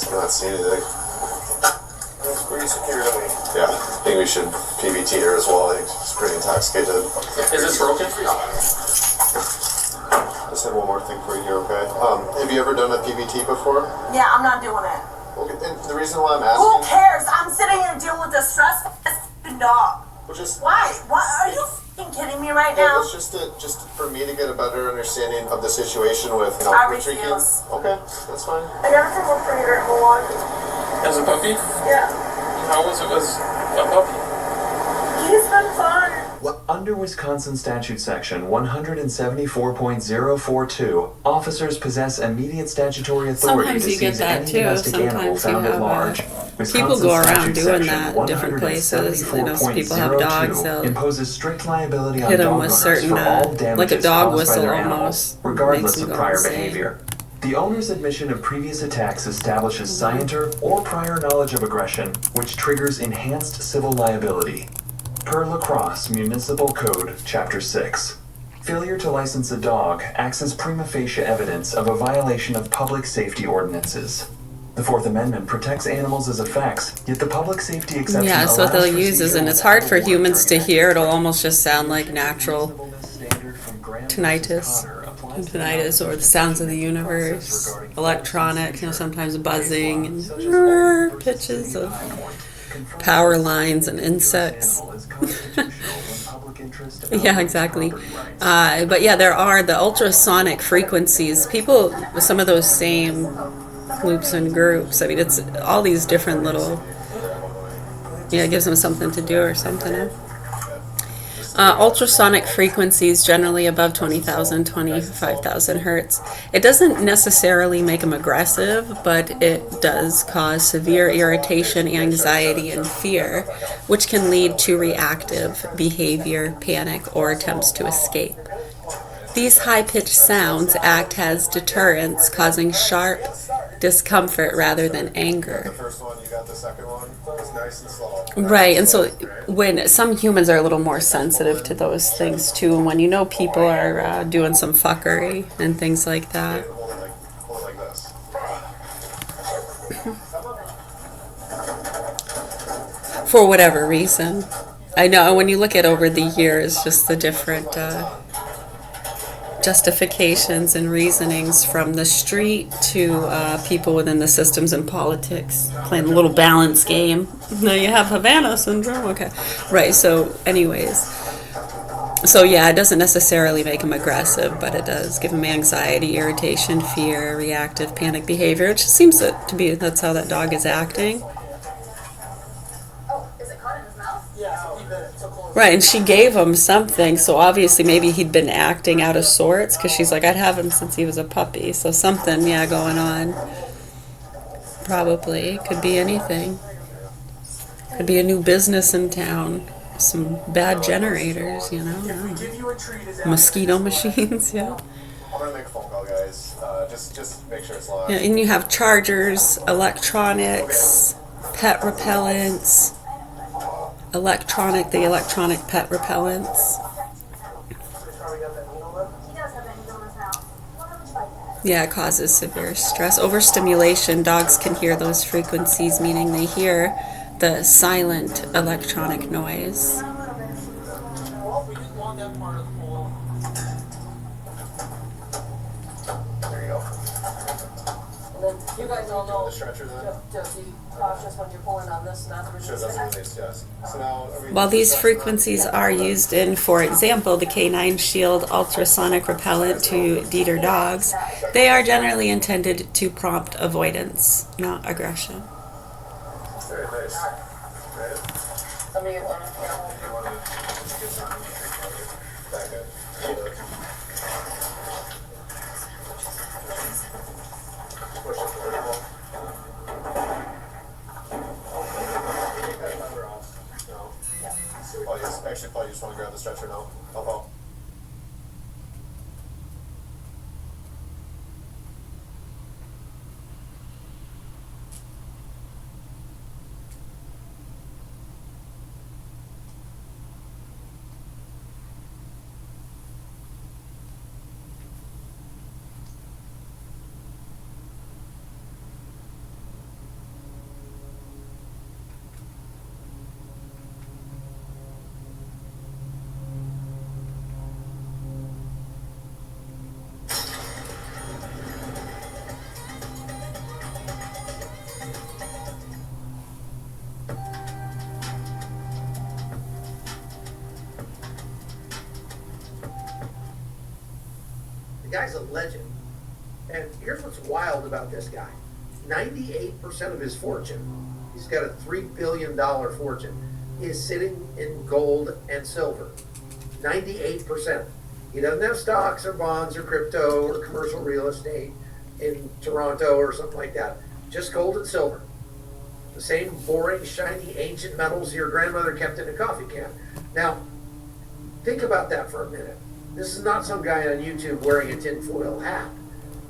I'm not seeing anything. It's pretty secure to me. Yeah, I think we should PBT her as well. I think she's pretty intoxicated. Is this broken? I just had one more thing for you here, okay? Have you ever done a PBT before? Yeah, I'm not doing it. Okay, and the reason why I'm Who asking. cares? I'm sitting here dealing with a stressed dog. Well, just. Why? Why are you f***ing kidding me right now? It's just for me to get a better understanding of the situation with, I with three kids. Okay, that's fine. I got it from a breeder in Milwaukee. As a puppy? Yeah. How was it as a puppy? He's been fun. Under Wisconsin Statute Section 174.042, officers possess immediate statutory authority Sometimes to you get seize that any too. domestic animal Sometimes you found at have large. people Wisconsin go around Statute doing Section that in different places. You know, people have dogs. They'll imposes strict liability on hit dog them with owners certain, for all like a damages dog caused by whistle their almost. animals, regardless Makes of them go prior insane. behavior. The owner's admission of previous attacks establishes scienter or prior knowledge of aggression, which triggers enhanced civil liability. Per La Crosse Municipal Code, Chapter 6. Failure to license a dog acts as prima facie evidence of a violation of public safety ordinances. The Fourth Amendment protects animals as effects, yet the public safety exception Yeah, so what allows they'll use is, and it's hard for humans to hear, it'll almost just sound like natural tinnitus. Tinnitus, or the sounds of the universe, electronic, sometimes buzzing and pitches of power lines and insects. Yeah, exactly. But yeah, there are the ultrasonic frequencies. People with some of those same loops and groups. I mean, it's all these different little. Yeah, it gives them something to do or something. Ultrasonic frequencies, generally above 20,000, 25,000 hertz. It doesn't necessarily make them aggressive, but it does cause severe irritation, anxiety, and fear, which can lead to reactive behavior, panic, or attempts to escape. These high-pitched sounds act as deterrents, causing sharp discomfort rather than anger. The first one, you got the second one. It's nice and slow. Right, and so when some humans are a little more sensitive to those things too, and when you know people are doing some fuckery and things like that. Hold it like this. For whatever reason. I know, and when you look at over the years, just the different justifications and reasonings from the street to people within the systems and politics playing a little balance game. Now you have Havana syndrome, okay. Right, so anyways. So yeah, it doesn't necessarily make him aggressive, but it does give him anxiety, irritation, fear, reactive panic behavior, which seems to be, that's how that dog is acting. Right, and she gave him something, so obviously maybe he'd been acting out of sorts, because she's like, I'd have him since he was a puppy, so something, yeah, going on. Probably. Could be anything. Could be a new business in town. Some bad generators, you know. Mosquito machines, yeah. I'm gonna make a phone call, guys. Just make sure it's locked. Yeah, and you have chargers, electronics, pet repellents. The electronic pet repellents. Yeah, it causes severe stress. Overstimulation, dogs can hear those frequencies, meaning they hear the silent electronic noise. There you go. And then you guys all know, The stretcher then? just be cautious when you're pulling on this, not the Sure, release. that's the release, yes. So now, While these frequencies are used in, for example, the Canine Shield ultrasonic repellent to deter dogs, they are generally intended to prompt avoidance, not aggression. Very nice. Right? I mean, You want to just get something back in. Push it forward. Paul, you just want to grab the stretcher now? Help out. The guy's a legend. And here's what's wild about this guy. 98% of his fortune, he's got a $3 billion fortune, is sitting in gold and silver. 98%. He doesn't have stocks or bonds or crypto or commercial real estate in Toronto or something like that. Just gold and silver. The same boring, shiny, ancient metals your grandmother kept in a coffee can. Now, think about that for a minute. This is not some guy on YouTube wearing a tinfoil hat.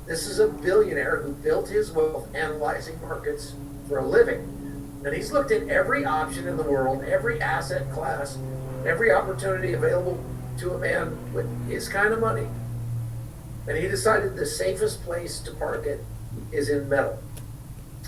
This is a billionaire who built his wealth analyzing markets for a living. And he's looked at every option in the world, every asset class, every opportunity available to a man with his kind of money. And he decided the safest place to park it is in metal.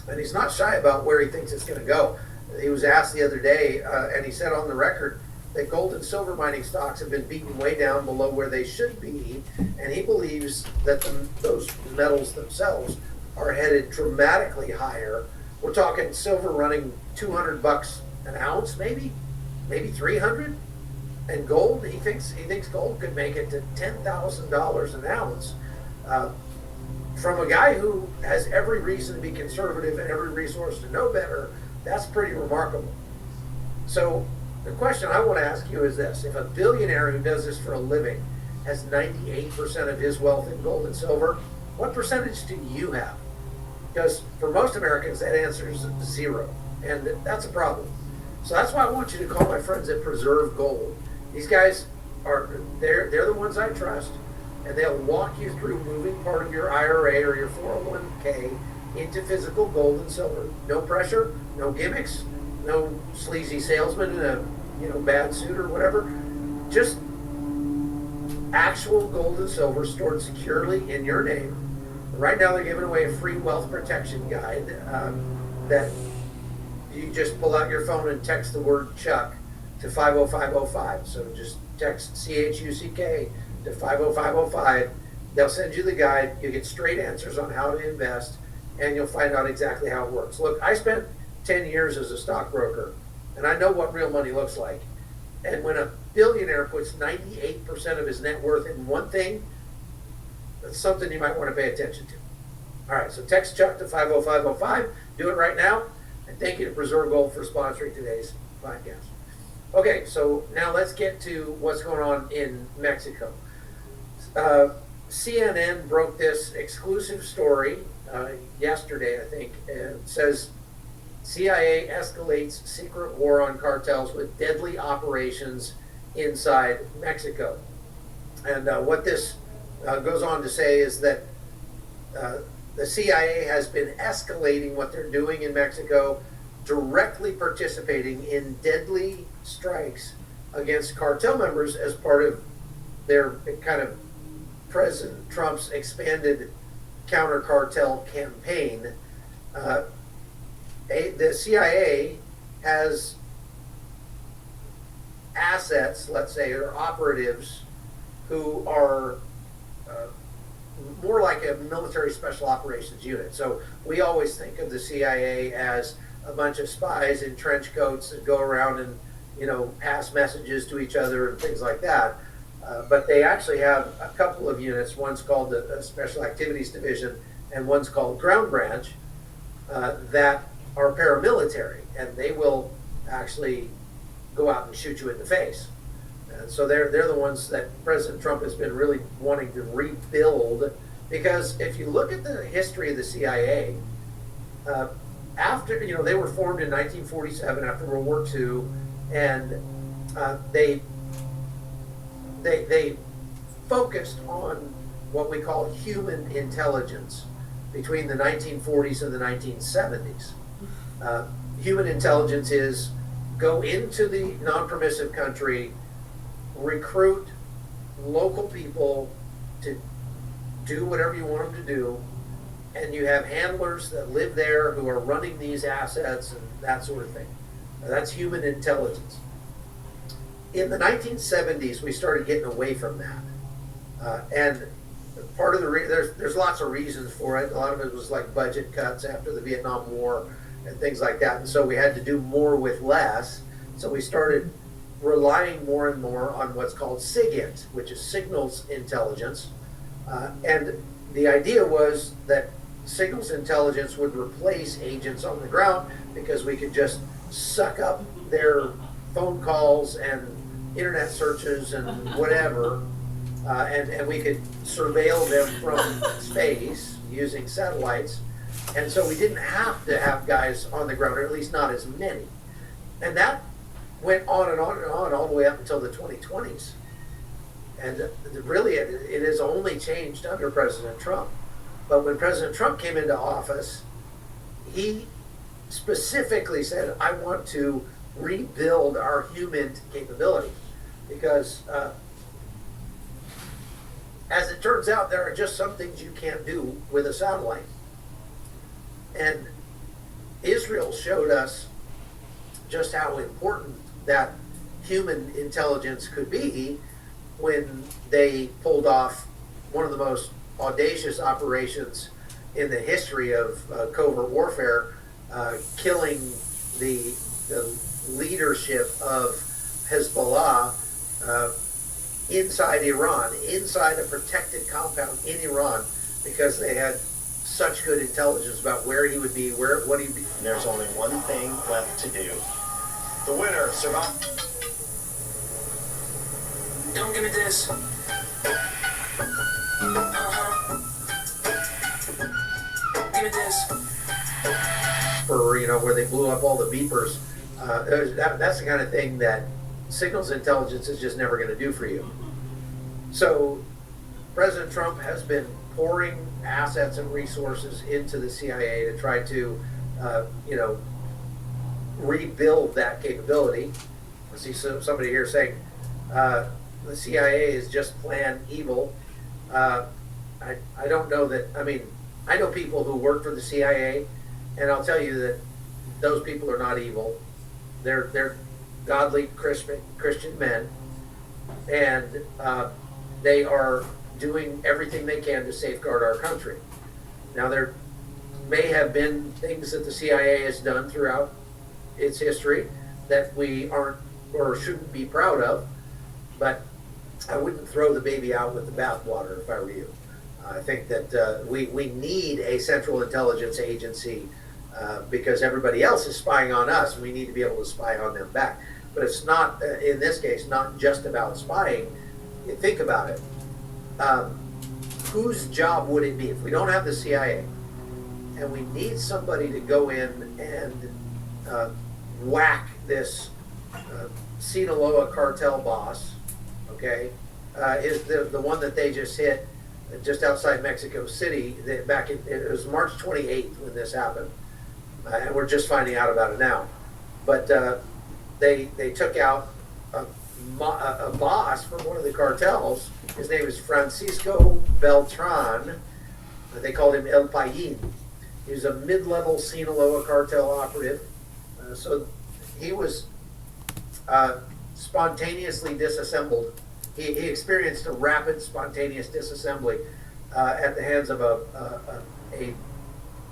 And he's not shy about where he thinks it's going to go. He was asked the other day, and he said on the record, that gold and silver mining stocks have been beaten way down below where they should be, and he believes that those metals themselves are headed dramatically higher. We're talking silver running $200 an ounce, maybe 300, and gold. He thinks gold could make it to $10,000 an ounce. From a guy who has every reason to be conservative and every resource to know better, that's pretty remarkable. So the question I want to ask you is this. If a billionaire who does this for a living has 98% of his wealth in gold and silver, what percentage do you have? Because for most Americans, that answer is 0, and that's a problem. So that's why I want you to call my friends at Preserve Gold. These guys they're the ones I trust, and they'll walk you through moving part of your IRA or your 401k into physical gold and silver. No pressure, no gimmicks, no sleazy salesman in a bad suit or whatever. Just actual gold and silver stored securely in your name. Right now they're giving away a free wealth protection guide that you just pull out your phone and text the word Chuck to 50505. So just text CHUCK to 50505. They'll send you the guide. You get straight answers on how to invest, and you'll find out exactly how it works. Look, I spent 10 years as a stockbroker, and I know what real money looks like. And when a billionaire puts 98% of his net worth in one thing, that's something you might want to pay attention to. All right, so text Chuck to 50505. Do it right now. And thank you to Preserve Gold for sponsoring today's podcast. Okay, so now let's get to what's going on in Mexico. CNN broke this exclusive story yesterday, I think. It says CIA escalates secret war on cartels with deadly operations inside Mexico. And what this goes on to say is that the CIA has been escalating what they're doing in Mexico, directly participating in deadly strikes against cartel members as part of their kind of President Trump's expanded counter-cartel campaign. The CIA has assets, let's say, or operatives who are more like a military special operations unit. So we always think of the CIA as a bunch of spies in trench coats that go around and, you know, pass messages to each other and things like that. But they actually have a couple of units. One's called the Special Activities Division, and one's called Ground Branch, that are paramilitary, and they will actually go out and shoot you in the face. And so they're the ones that President Trump has been really wanting to rebuild, because if you look at the history of the CIA, after, you know, they were formed in 1947 after World War II, and they focused on what we call human intelligence between the 1940s and the 1970s. Human intelligence is go into the non-permissive country, recruit local people to do whatever you want them to do, and you have handlers that live there who are running these assets and that sort of thing. That's human intelligence. In the 1970s, we started getting away from that. And part of the there's lots of reasons for it. A lot of it was like budget cuts after the Vietnam War and things like that. And so we had to do more with less. So we started relying more and more on what's called SIGINT, which is signals intelligence. And the idea was that signals intelligence would replace agents on the ground, because we could just suck up their phone calls and internet searches and whatever, and we could surveil them from space using satellites. And so we didn't have to have guys on the ground, or at least not as many. And that went on and on and on all the way up until the 2020s. And really, it has only changed under President Trump. But when President Trump came into office, he specifically said, I want to rebuild our human capability. Because as it turns out, there are just some things you can't do with a satellite. And Israel showed us just how important that human intelligence could be when they pulled off one of the most audacious operations in the history of covert warfare, killing the leadership of Hezbollah inside Iran, inside a protected compound in Iran, because they had such good intelligence about where he would be, what he'd be. And there's only one thing left to do. The winner survived. Don't give me this. Give me this. For, you know, where they blew up all the beepers. That's the kind of thing that signals intelligence is just never going to do for you. So President Trump has been pouring assets and resources into the CIA to try to, you know, rebuild that capability. I see somebody here saying the CIA is just plain evil. I don't know that. I mean, I know people who work for the CIA, and I'll tell you that those people are not evil. They're godly Christian men, and they are doing everything they can to safeguard our country. Now, there may have been things that the CIA has done throughout its history that we aren't or shouldn't be proud of, but I wouldn't throw the baby out with the bathwater if I were you. I think that we need a central intelligence agency because everybody else is spying on us. We need to be able to spy on them back. But it's not, in this case, not just about spying. You think about it. Whose job would it be if we don't have the CIA and we need somebody to go in and whack this Sinaloa cartel boss, okay, is the one that they just hit just outside Mexico City. It was March 28th when this happened, and we're just finding out about it now. But they took out a boss from one of the cartels. His name is Francisco Beltran. They called him El Payin. He was a mid-level Sinaloa cartel operative. So he was spontaneously disassembled. He experienced a rapid, spontaneous disassembly at the hands of a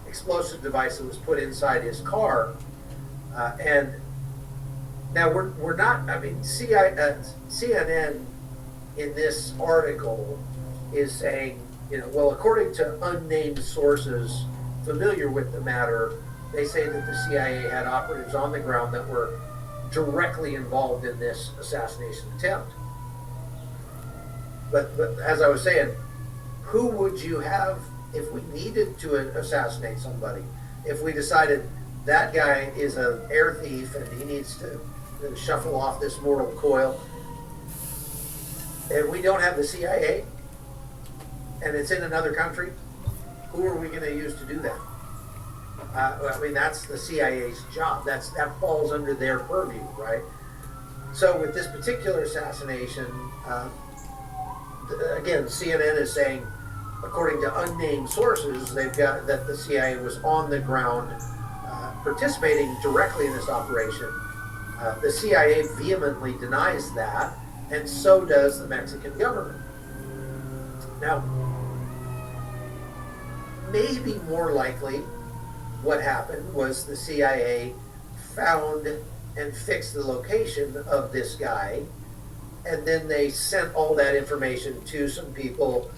explosive device that was put inside his car. And now we're not. I mean, CNN in this article is saying, well, according to unnamed sources familiar with the matter, they say that the CIA had operatives on the ground that were directly involved in this assassination attempt. But as I was saying, who would you have if we needed to assassinate somebody? If we decided that guy is an air thief and he needs to shuffle off this mortal coil, and we don't have the CIA, and it's in another country, who are we going to use to do that? I mean, that's the CIA's job. That falls under their purview, right? So with this particular assassination, again, CNN is saying, according to unnamed sources, they've got that the CIA was on the ground participating directly in this operation. The CIA vehemently denies that, and so does the Mexican government. Now, maybe more likely, what happened was the CIA found and fixed the location of this guy, and then they sent all that information to some people.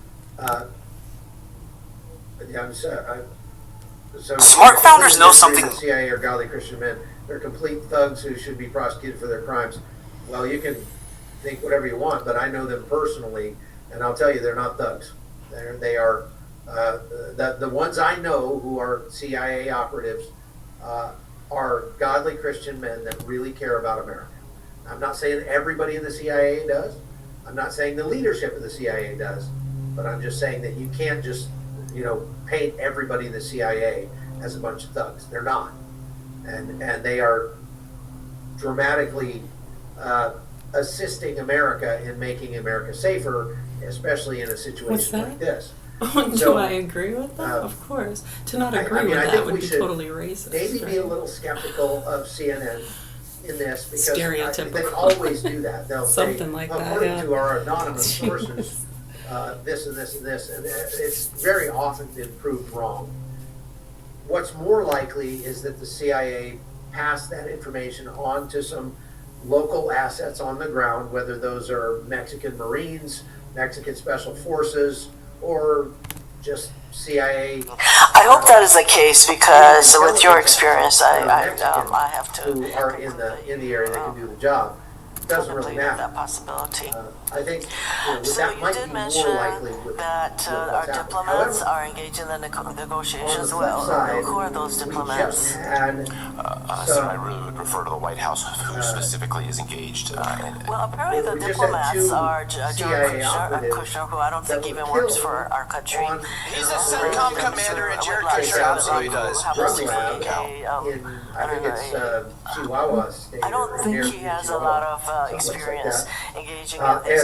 Smart founders know something. The CIA are godly Christian men. They're complete thugs who should be prosecuted for their crimes. Well, you can think whatever you want, but I know them personally, and I'll tell you, they're not thugs. They are the ones I know who are CIA operatives are godly Christian men that really care about America. I'm not saying everybody in the CIA does. I'm not saying the leadership of the CIA does, but I'm just saying that you can't just, paint everybody in the CIA as a bunch of thugs. They're not. And they are dramatically assisting America in making America safer, especially in a situation like this. Do I agree with that? Of course. To not agree with that would be totally racist. Maybe be a little skeptical of CNN in this because stereotypical. They always do that. They'll something say, like that. According to our anonymous sources, this and this and this, and it's very often been proved wrong. What's more likely is that the CIA passed that information on to some local assets on the ground, whether those are Mexican Marines, Mexican Special Forces, or just CIA. I hope that is the case because with your experience, I have to. Who are in the area that can do the job. It doesn't really matter. That possibility. I think so that you might did be mention more likely with that our diplomats are engaged in the negotiations. Well, who are those diplomats? Sir, I really would refer to the White House, who specifically is engaged. Well, apparently the diplomats are Jared Kushner, who I don't think even works for our country. He's a CENTCOM commander, and Jared Kushner absolutely does. I think it's Chihuahua State. I don't think he has a lot of experience engaging in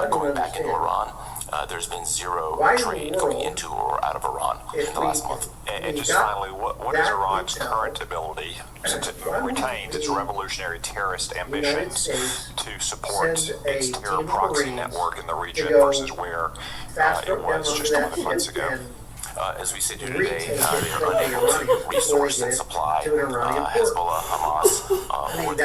going back into Iran. there's been zero Why in the trade world, going into or out of Iran in the last month. And just finally, what is Iran's current ability, since it retains its revolutionary terrorist ambitions, to support its terror proxy network in the region versus where it was just 11 months ago? As we sit here today, they are unable to resource and supply Hezbollah, Hamas, or the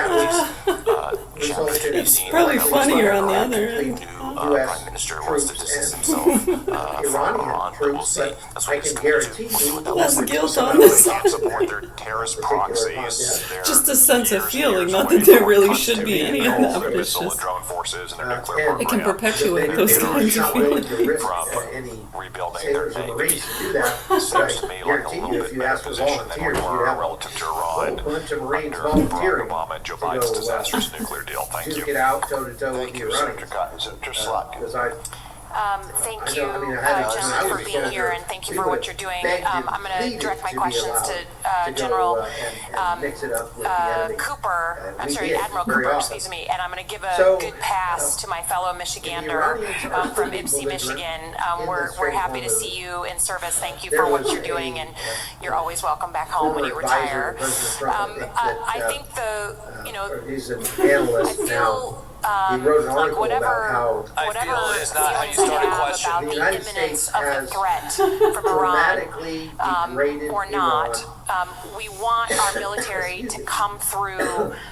chapters that we've seen. Probably funnier on the other end. Prime Minister wants to distance himself from Iran, but we'll see. That's what it's going to do. Less guilt on this. They can't support their terrorist proxies. Just a sense of feeling, not that there really should be any of that, but it's just, drone forces and their nuclear program. it can perpetuate those kinds of feelings. From rebuilding their navy. Seems to me like a little bit better position than we were relative to Iran under Barack Obama and Joe Biden's disastrous nuclear deal. Thank you. Get out toe-to-toe with the Senator Iranians. Cotton. Senator Slot. Because I Thank I you, know, I mean, I had a- gentlemen, I for was being a here, and thank you for what you're doing. I'm going to pleaded direct my to be questions allowed to go, General and mix it up with the enemy. Cooper, I'm we sorry, did, Admiral very Cooper, often. excuse me, and I'm going to give a So, good pass to my fellow Michigander from Ypsi, Michigan. We're happy to see you in service. Thank you for what you're doing, and you're always welcome back home when you retire. I think he's an analyst now. He wrote an article whatever, about how whatever is not how you feelings start a I have question. about The the United imminence States of the has threat from Iran, dramatically degraded or not, Iran. we want our military to come through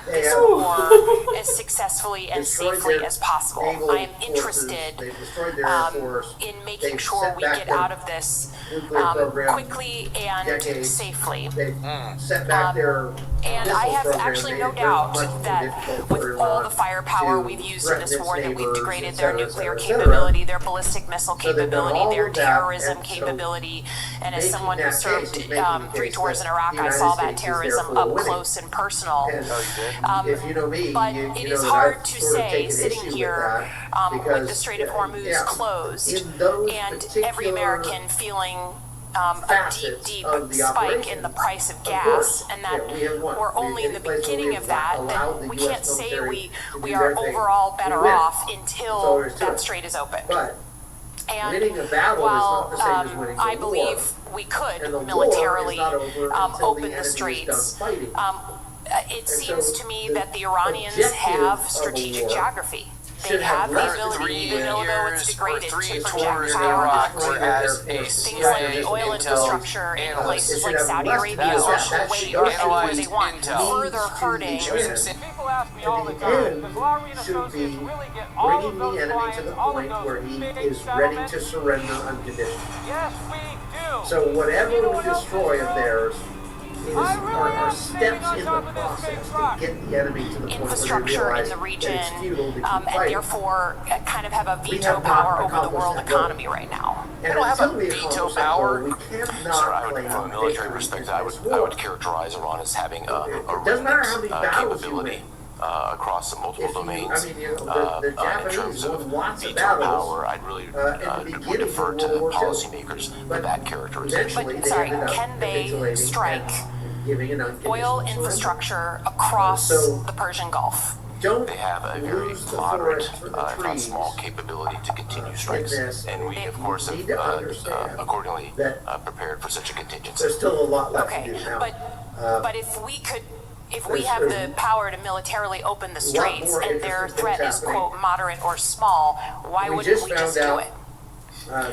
They this have war as successfully and destroyed safely their as possible. naval I am forces, interested they've destroyed their Air Force, in making they've sure set we back get their out of this nuclear program quickly and decades. safely. They've set back their And missile I have program, actually made no it very doubt much more that difficult for with all Iran the firepower to we've used in threaten this its war, that we've neighbors, degraded et their cetera, nuclear et cetera. capability, their ballistic missile So they've done capability, all their of that, terrorism and so capability, and as making someone who that served case is making the 3 case tours that in Iraq, the I United saw States that is terrorism therefore up winning. close and personal. And if you know me, But you it know is that hard I've to sort of say, taken sitting issue with here that with because, the Strait of Hormuz closed, in those and particular every American feeling a deep, facets deep of the spike operation, in the price of of gas, course, and that we have won. we're only in the Any place where beginning we of have that, allowed then the we US can't say military we to do are their thing. overall better We win. off That's all until there is to that it. strait is open. But And winning a battle while is not the same as winning I the war. believe we could And the militarily war is not over until open the the enemy straits, is done fighting. it so seems to me the that the Iranians objective have of a strategic war geography. They should have have the less ability, 3 even though it's years or degraded, 3 to tours project in power Iraq, onto whereas a things like CIA oil intel infrastructure in analyst places like have Saudi less Arabia than or that. Kuwait or anywhere analyzed they want, intel. further hurting. People ask me all the The time, end does Lowry and should be Associates really get all bringing of those the enemy to clients, the all of point those where he big is ready settlements? to surrender unconditionally. Yes, we do. So whatever You know we what else destroy we of do? theirs are steps on in top the of this process big to rock. get the enemy to the point where they Infrastructure in realize the that region, it's futile to keep and fighting. therefore kind of have a We veto have not power over the accomplished world that goal. economy right now. And don't have until a we veto accomplish that power. goal, we cannot Sir, I would, claim from a military victory perspective, in I this would war. characterize Iran as having a It doesn't matter how many battles you capability win. across multiple domains. I mean, the In Japanese terms won of lots of veto battles power, I'd really in the would beginning defer of to the World War II. policymakers for that characterization. Eventually, But, they sorry, ended up can they capitulating strike and giving an unconditional oil surrender. infrastructure across So- the Persian Gulf? Don't They have a very lose the moderate, forest for the if not trees small, capability to continue strikes, in this. and we, of course, need have to understand accordingly that prepared for such a contingency. there's still a lot left Okay, to do now. but if we could, if we there's- have the there's power to militarily open the lot straits more and their interesting threat things is happening. quote moderate or small, why We wouldn't just we just found do out, it?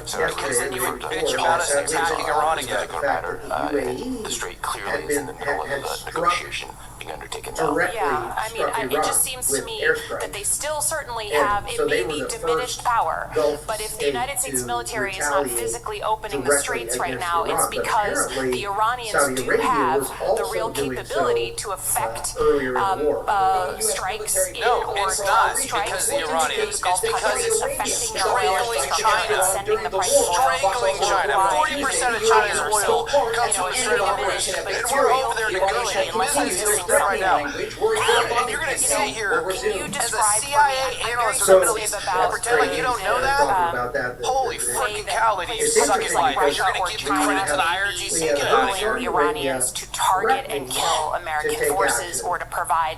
Sorry, yesterday, then you the would report bitch about us that attacking Iran again. the fact that the UAE The strait clearly had is in the been- middle of had the struck negotiation being undertaken now. directly Yeah, I mean, struck it Iran just seems to with me airstrikes. that they still certainly And have, it so they may were be the diminished first power, Gulf but if the state United States to military is not retaliate physically opening the directly straits right against now, Iran. it's But because apparently, the Iranians Saudi do Arabia have was the also real doing capability so, to affect earlier in the war. strikes in No, or it's not strikes because the into Iranians, those Gulf it's because countries, it's affecting their oil strangling infrastructure China, and sending the price of oil strangling China. 40% of China's oil comes from the Strait of Hormuz, and we're over there negotiating. Listen to this right now. which were And you're going to sit here you as a describe CIA analyst from the Middle East and pretend like you don't know that? Holy freaking cow, lady, you suck at life. You're going to give the credit to the IRGC? Get out of here. Iranians to target and kill American forces or to provide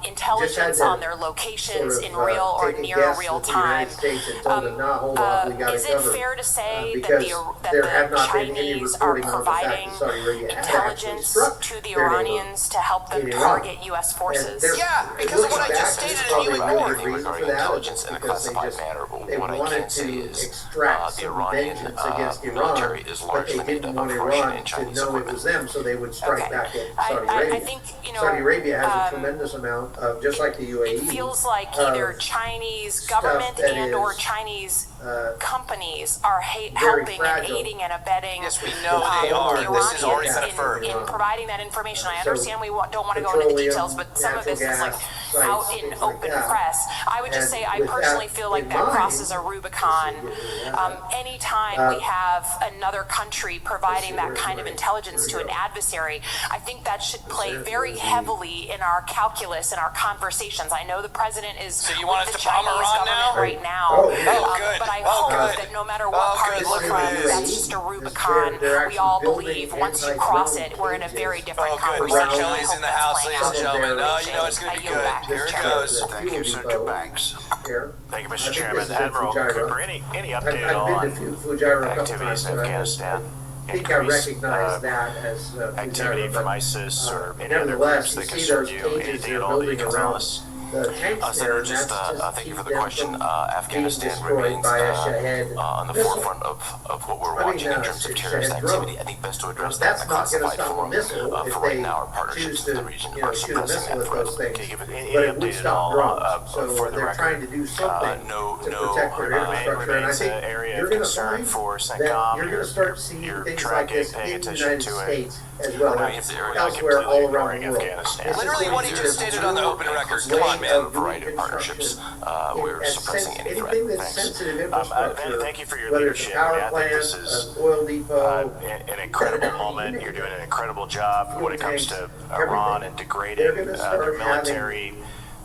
intelligence on their locations in real or near real time. Is it fair to say that the Chinese are providing intelligence to the Iranians to help them target U.S. forces? Yeah, because of what I just stated and you ignored. Regarding intelligence in a classified manner, what I can say is the Iranian military is largely made up of Russian and Chinese equipment. So they would strike back at Saudi Arabia. I think, Saudi Arabia has a tremendous amount of, just like the UAE. It feels like either Chinese government and or Chinese companies are helping and aiding and abetting Yes, we know they are. This is already confirmed. in providing that information. I understand we don't want to go into the details, but some of this is like out in open press. I would just say I personally feel like that crosses a Rubicon. Anytime we have another country providing that kind of intelligence to an adversary, I think that should play very heavily in our calculus and our conversations. I know the president is So you want with us the to bomb Chinese Iran government now? right now, good. but I hope that no matter what party we're from, that's just a Rubicon. We all believe once you cross it, we're in a very different conversation. Ron Kelly's in the house, ladies and gentlemen. You know it's going to be good. Here it goes. Thank you, Senator Banks. Thank you, Mr. Chairman. Admiral Cooper, any update I've been to Fujairah a couple activities times, in but Afghanistan? I think I recognize that as Activity Fujairah, from but, ISIS or any other groups nevertheless, that you see those concern you? cages Anything they're at all that you building can tell around us? the tanks there, Senator, and just that's just thank you for keep the them question. from Afghanistan being destroyed remains by a Shahed on the missile. forefront of what we're watching in terms of terrorist Shahed drone. activity. I think best to address that That's in a not going to classified stop a forum. missile if For right they now, our partnerships choose in to, the region shoot are a suppressing missile that at threat. those things. Can you give any But it would update at stop all drones. So for the they're trying to record? do something No to protect their infrastructure. And I remains think an area you're of going to concern find for that CENTCOM. you're going to start seeing You're things like tracking, this paying in the attention United to it. States as well as You're not elsewhere completely all around ignoring the world. Afghanistan. Literally what he just stated on the open record. Come on, man. A variety of partnerships. We're suppressing any threat. Anything that's sensitive infrastructure, Thank you for your whether it's a leadership. power I think plant, this is an oil depot, an incredible moment. You're doing an incredible job when it comes to Iran and degrading their military,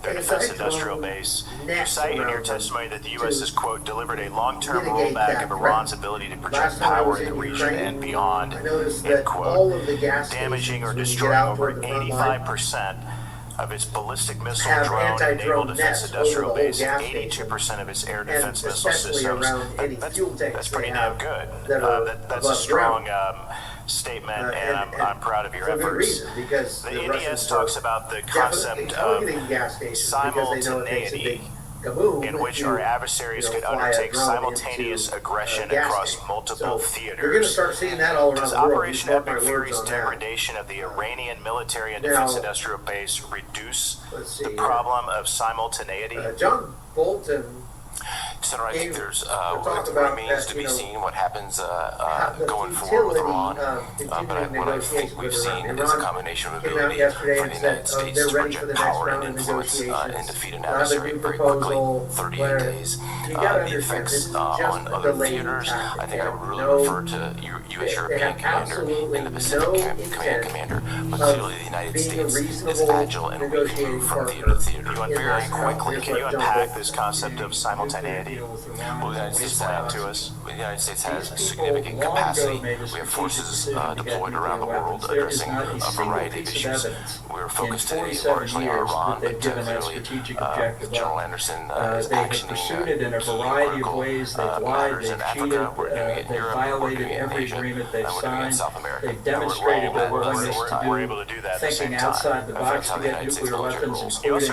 their defense industrial base. You cite in your testimony that the U.S. has, quote, delivered a long-term rollback of Iran's ability to project power in the region and beyond, end quote, damaging or destroying over 85% of its ballistic missile drone and naval defense industrial base, and 82% of its air defense missile systems. That's pretty damn good. That's a strong statement, and I'm proud of your efforts. The NDS talks about the concept of simultaneity, in which our adversaries could undertake simultaneous aggression across multiple theaters. You're going to start seeing that all around Does the world. Operation Epic Fury's degradation of the Iranian military and defense industrial base reduce the problem of simultaneity? John Bolton. Senator, I think there's remains to be seen what happens going forward with Iran. But what I think we've seen is a combination of ability for the United States to project power and influence and defeat an adversary very quickly, 38 days. The effects on other theaters, I think I would really refer to U.S. European Commander and the Pacific Command Commander. But clearly the United States is agile and we can move from theater to theater. You went very quickly. Can you unpack this concept of simultaneity? Well, the United States pointing to us. The United States has significant capacity. We have forces deployed around the world addressing a variety of issues. We're focused today largely on Iran, but clearly General Anderson is actioning it in a variety of ways. They've lied, they've cheated, they've violated every agreement they've signed. They've demonstrated their willingness to do thinking outside the box to get nuclear weapons, including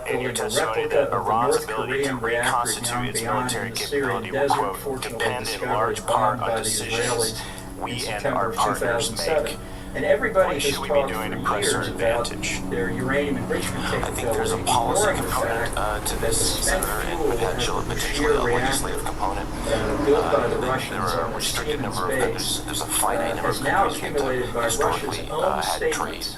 building a replica of the North Korean reactor down beyond in the Syrian desert, fortunately discovered and bombed by the Israelis in September of 2007. And everybody has talked for years about their uranium enrichment capability, I think there's a policy component to this, Senator, and potentially a legislative component. built by the Russians There are on a the restricted Stevens number of base there's a finite number has of now countries accumulated by that historically Russia's own had trade statements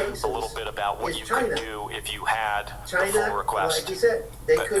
a little bit about what you could do if you had the full China, request. like you said, they could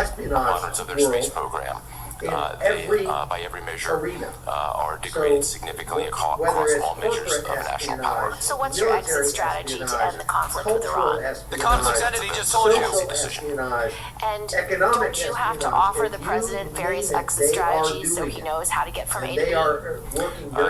opponents of their space program. They, by every measure, are degraded significantly across all measures of national power. So what's your exit strategy to end the conflict with Iran? The conflict's ended, he just told you. Decision. And don't you have to offer the president various exit strategies so he knows how to get from A to B?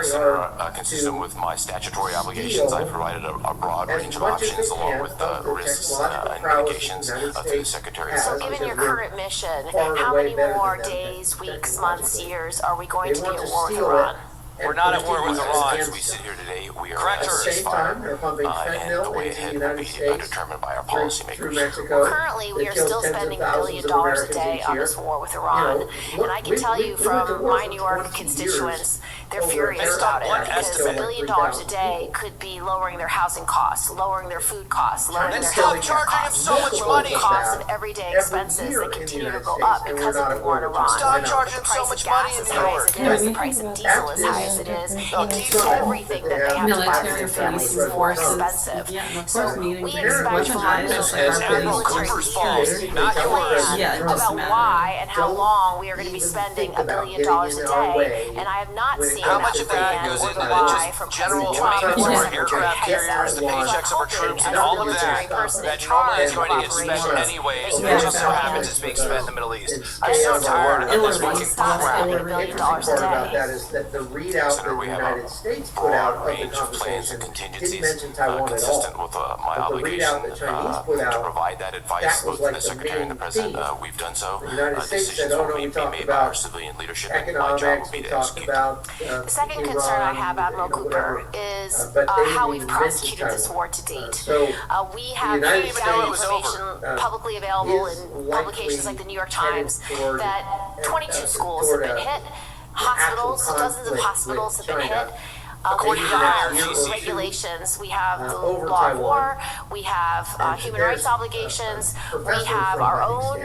Senator, consistent with my statutory obligations, I provided a broad range of options along with risks and mitigations through the Secretary. So given your current mission, how many more days, weeks, months, years are we going to be at war with Iran? We're not at war with Iran. As we sit here today, we are Correct at a ceasefire, and the way ahead will be determined by our policymakers. Currently, we are still spending $1 billion a day on this war with Iran, and I can tell you from my New York constituents They're furious about it because $1 billion a day could be lowering their housing costs, lowering their food costs, lowering their healthcare costs, lowering costs of everyday expenses that continue to go up because of the war in Iran. Stop charging The price of gas is high as it is, the price of diesel is high as it is, everything that they have to buy for their families is more expensive. So we expect from our military leaders about why and how long we are going to be spending $1 billion a day, and I have not seen how much of that goes into just general maintenance for aircraft carriers, the paychecks of our troops, and all of that normally is going to get spent anyways. It just so happens it's being spent in the Middle East. I'm so tired of this fucking crap. $1 billion a day. That is that the readout that the United States put out of the conversation didn't mention Taiwan at all. With my But the readout that Chinese put to out, provide that advice that was both to like the the Secretary and the main President. theme. We've done so. The United States said, Decisions oh will no, be we talked made by our about civilian leadership, and my job economics, will be we to talked execute. about The second concern I have, Admiral Cooper, is but they how didn't we've even prosecuted mention this Taiwan. war to date. So We have the United valid States, information publicly available in publications like the New York Times that 22 schools have been hit, hospitals, dozens of hospitals have been hit. We have regulations, we have the law of war, we have human rights obligations, we have our own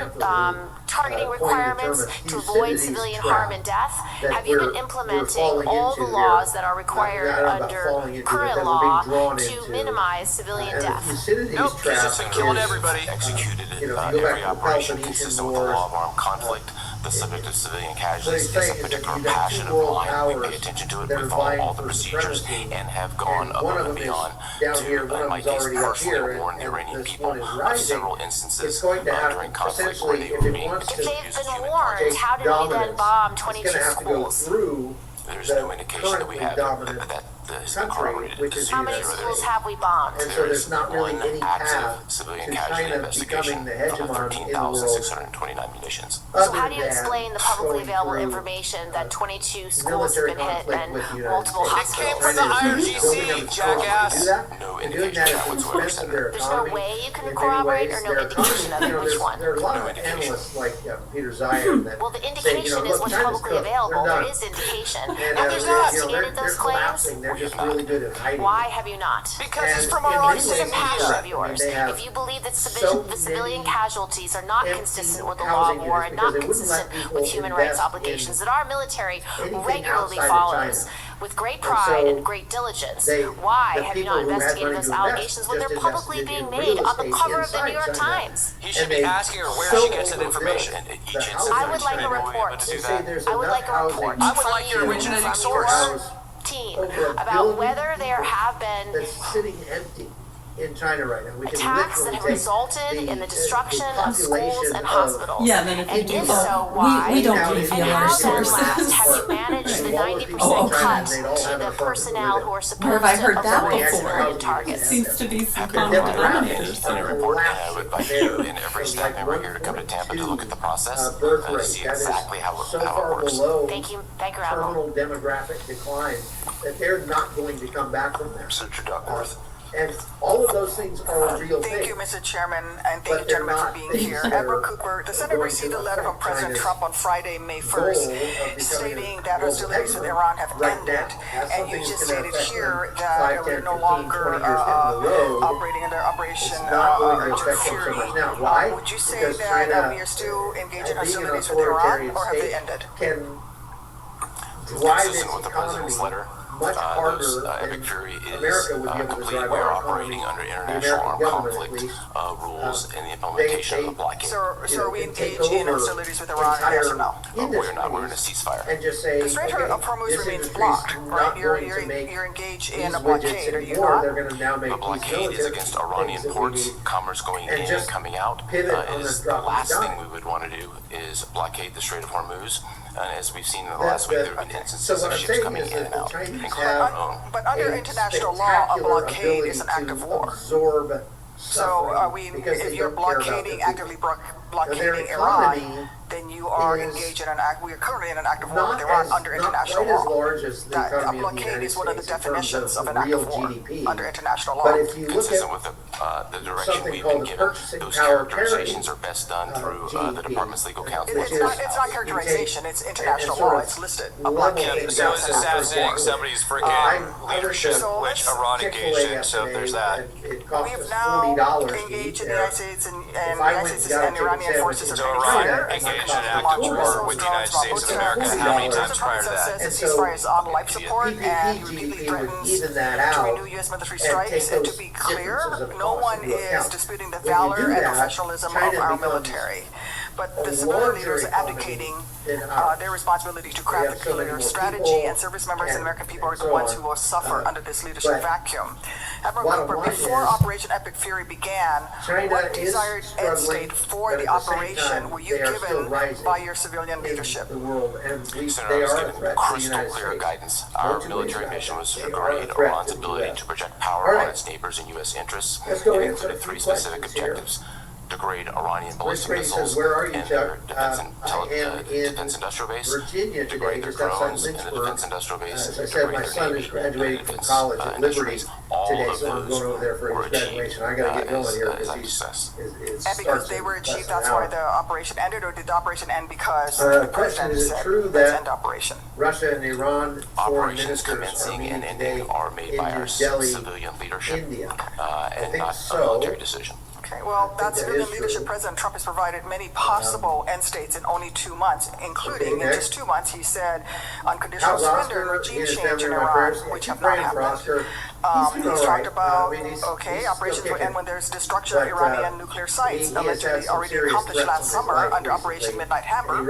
targeting requirements to avoid civilian harm and death. Have you been implementing all the laws that are required under current law to minimize civilian death? Nope, he's just been killing everybody. Executed every operation consistent with the law of armed conflict. The subject of civilian casualties is a particular passion of mine. We pay attention to it. We follow all the procedures and have gone above and beyond to, in my case, personally warn the Iranian people of several instances during conflict where they were being If they've been warned, how did we then bomb 22 schools? There's no indication that we have that has been corroborated. How many schools have we bombed? And so there's not really any path civilian to casualty China investigation becoming the from hegemon in the world. 13,629 munitions. So how do you explain the publicly available information that 22 schools have been hit and multiple hospitals? It came from the IRGC, jackass. No indication of that whatsoever, Senator. There's no way you can corroborate or no indication of it. Which one? There are a lot of analysts like Peter Zion that Well, the indication is what's publicly available. There is indication. Have you investigated those claims? They're just really good at hiding. Why have you not? Because it's from our own This is a passion of yours. If you believe that the civilian casualties are not consistent with the law of war and not consistent with human rights obligations that our military regularly follows with great pride and great diligence, why have you not investigated those allegations when they're publicly being made on the cover of the New York Times? He should be asking her where she gets that information. I would like a report. I would like a report. I would like your originating source. Team about whether there have been that's sitting empty in China right now. We attacks that have resulted in the destruction of schools and hospitals. Yeah, then and if so, why? We don't reveal our sources. Have you managed the 90% cut to the personnel who are supposed Where have I heard to that avoid before? civilian targets? Seems to be some common denominators. In a report, and I would invite you and every staff member here to come to Tampa to look at the process and see exactly how it works. Thank you, terminal demographic decline that they're not going to come back from there. Senator Duckworth. And all of those things are a real thing. Thank you, Mr. Chairman, and thank you, gentlemen, for being here. Admiral Cooper, the Senate received a letter from President Trump on Friday, May 1st, stating that hostilities with Iran have ended, and you just stated here that we're no longer operating under Operation Urgent Fury. Would you say that we are still engaged in hostilities with Iran, or have they ended? Consistent with the President's letter, Epic Fury is complete. We are operating under international armed conflict rules and the implementation of the blockade. So are we engaged in hostilities with Iran, yes or no? We're not. We're in a ceasefire. The Strait of Hormuz remains blocked, right? You're engaged in a blockade, are you not? The blockade is against Iranian ports, commerce going in and coming out. The last thing we would want to do is blockade the Strait of Hormuz. And as we've seen in the last week, there have been instances of ships coming in and out, including our own. But under international law, a blockade is an act of war. So are we, if you're blockading, actively blockading Iran, then you are engaged in we are currently in an act of war with Iran under international law. A blockade is one of the definitions of an act of war under international law. But if you look Consistent with the direction we've been given, those characterizations are best done through the department's legal counsel. It's not characterization, it's international law, it's listed. A blockade. So it's assassinating somebody's freaking leadership, which Iran engaged in, so there's that. We have now engaged in the United States and Iranian forces are So trying to Iran fire. engaged in an act of war with the United States of America how many times prior to that? Says the ceasefire is on life support and repeatedly threatens to renew U.S. military strikes. And to be clear, no one is disputing the valor and professionalism of our military. But the civilian leaders are abdicating their responsibility to craft a clear strategy, and service members and American people are the ones who will suffer under this leadership vacuum. Admiral Cooper, before Operation Epic Fury began, what desired end state for the operation were you given by your civilian leadership? Senator, I was given crystal clear guidance. Our military mission was to degrade Iran's ability to project power on its neighbors and U.S. interests. It included 3 specific objectives: degrade Iranian ballistic missiles and their defense industrial base, degrade their drones in the defense industrial base, degrade their navy and the defense industrial base. All of those were achieved as I discussed. And because they were achieved, that's why the operation ended, or did the operation end because the president said, let's end operation? Russia and Iran Operations commencing and ending are made by our civilian leadership and not a military decision. Okay, well, that civilian leadership, President Trump has provided many possible end states in only 2 months, including in just 2 months, he said, unconditional surrender and regime change in Iran, which have not happened. He's talked about, operations will end when there's destruction of Iranian nuclear sites, allegedly already accomplished last summer under Operation Midnight Hammer.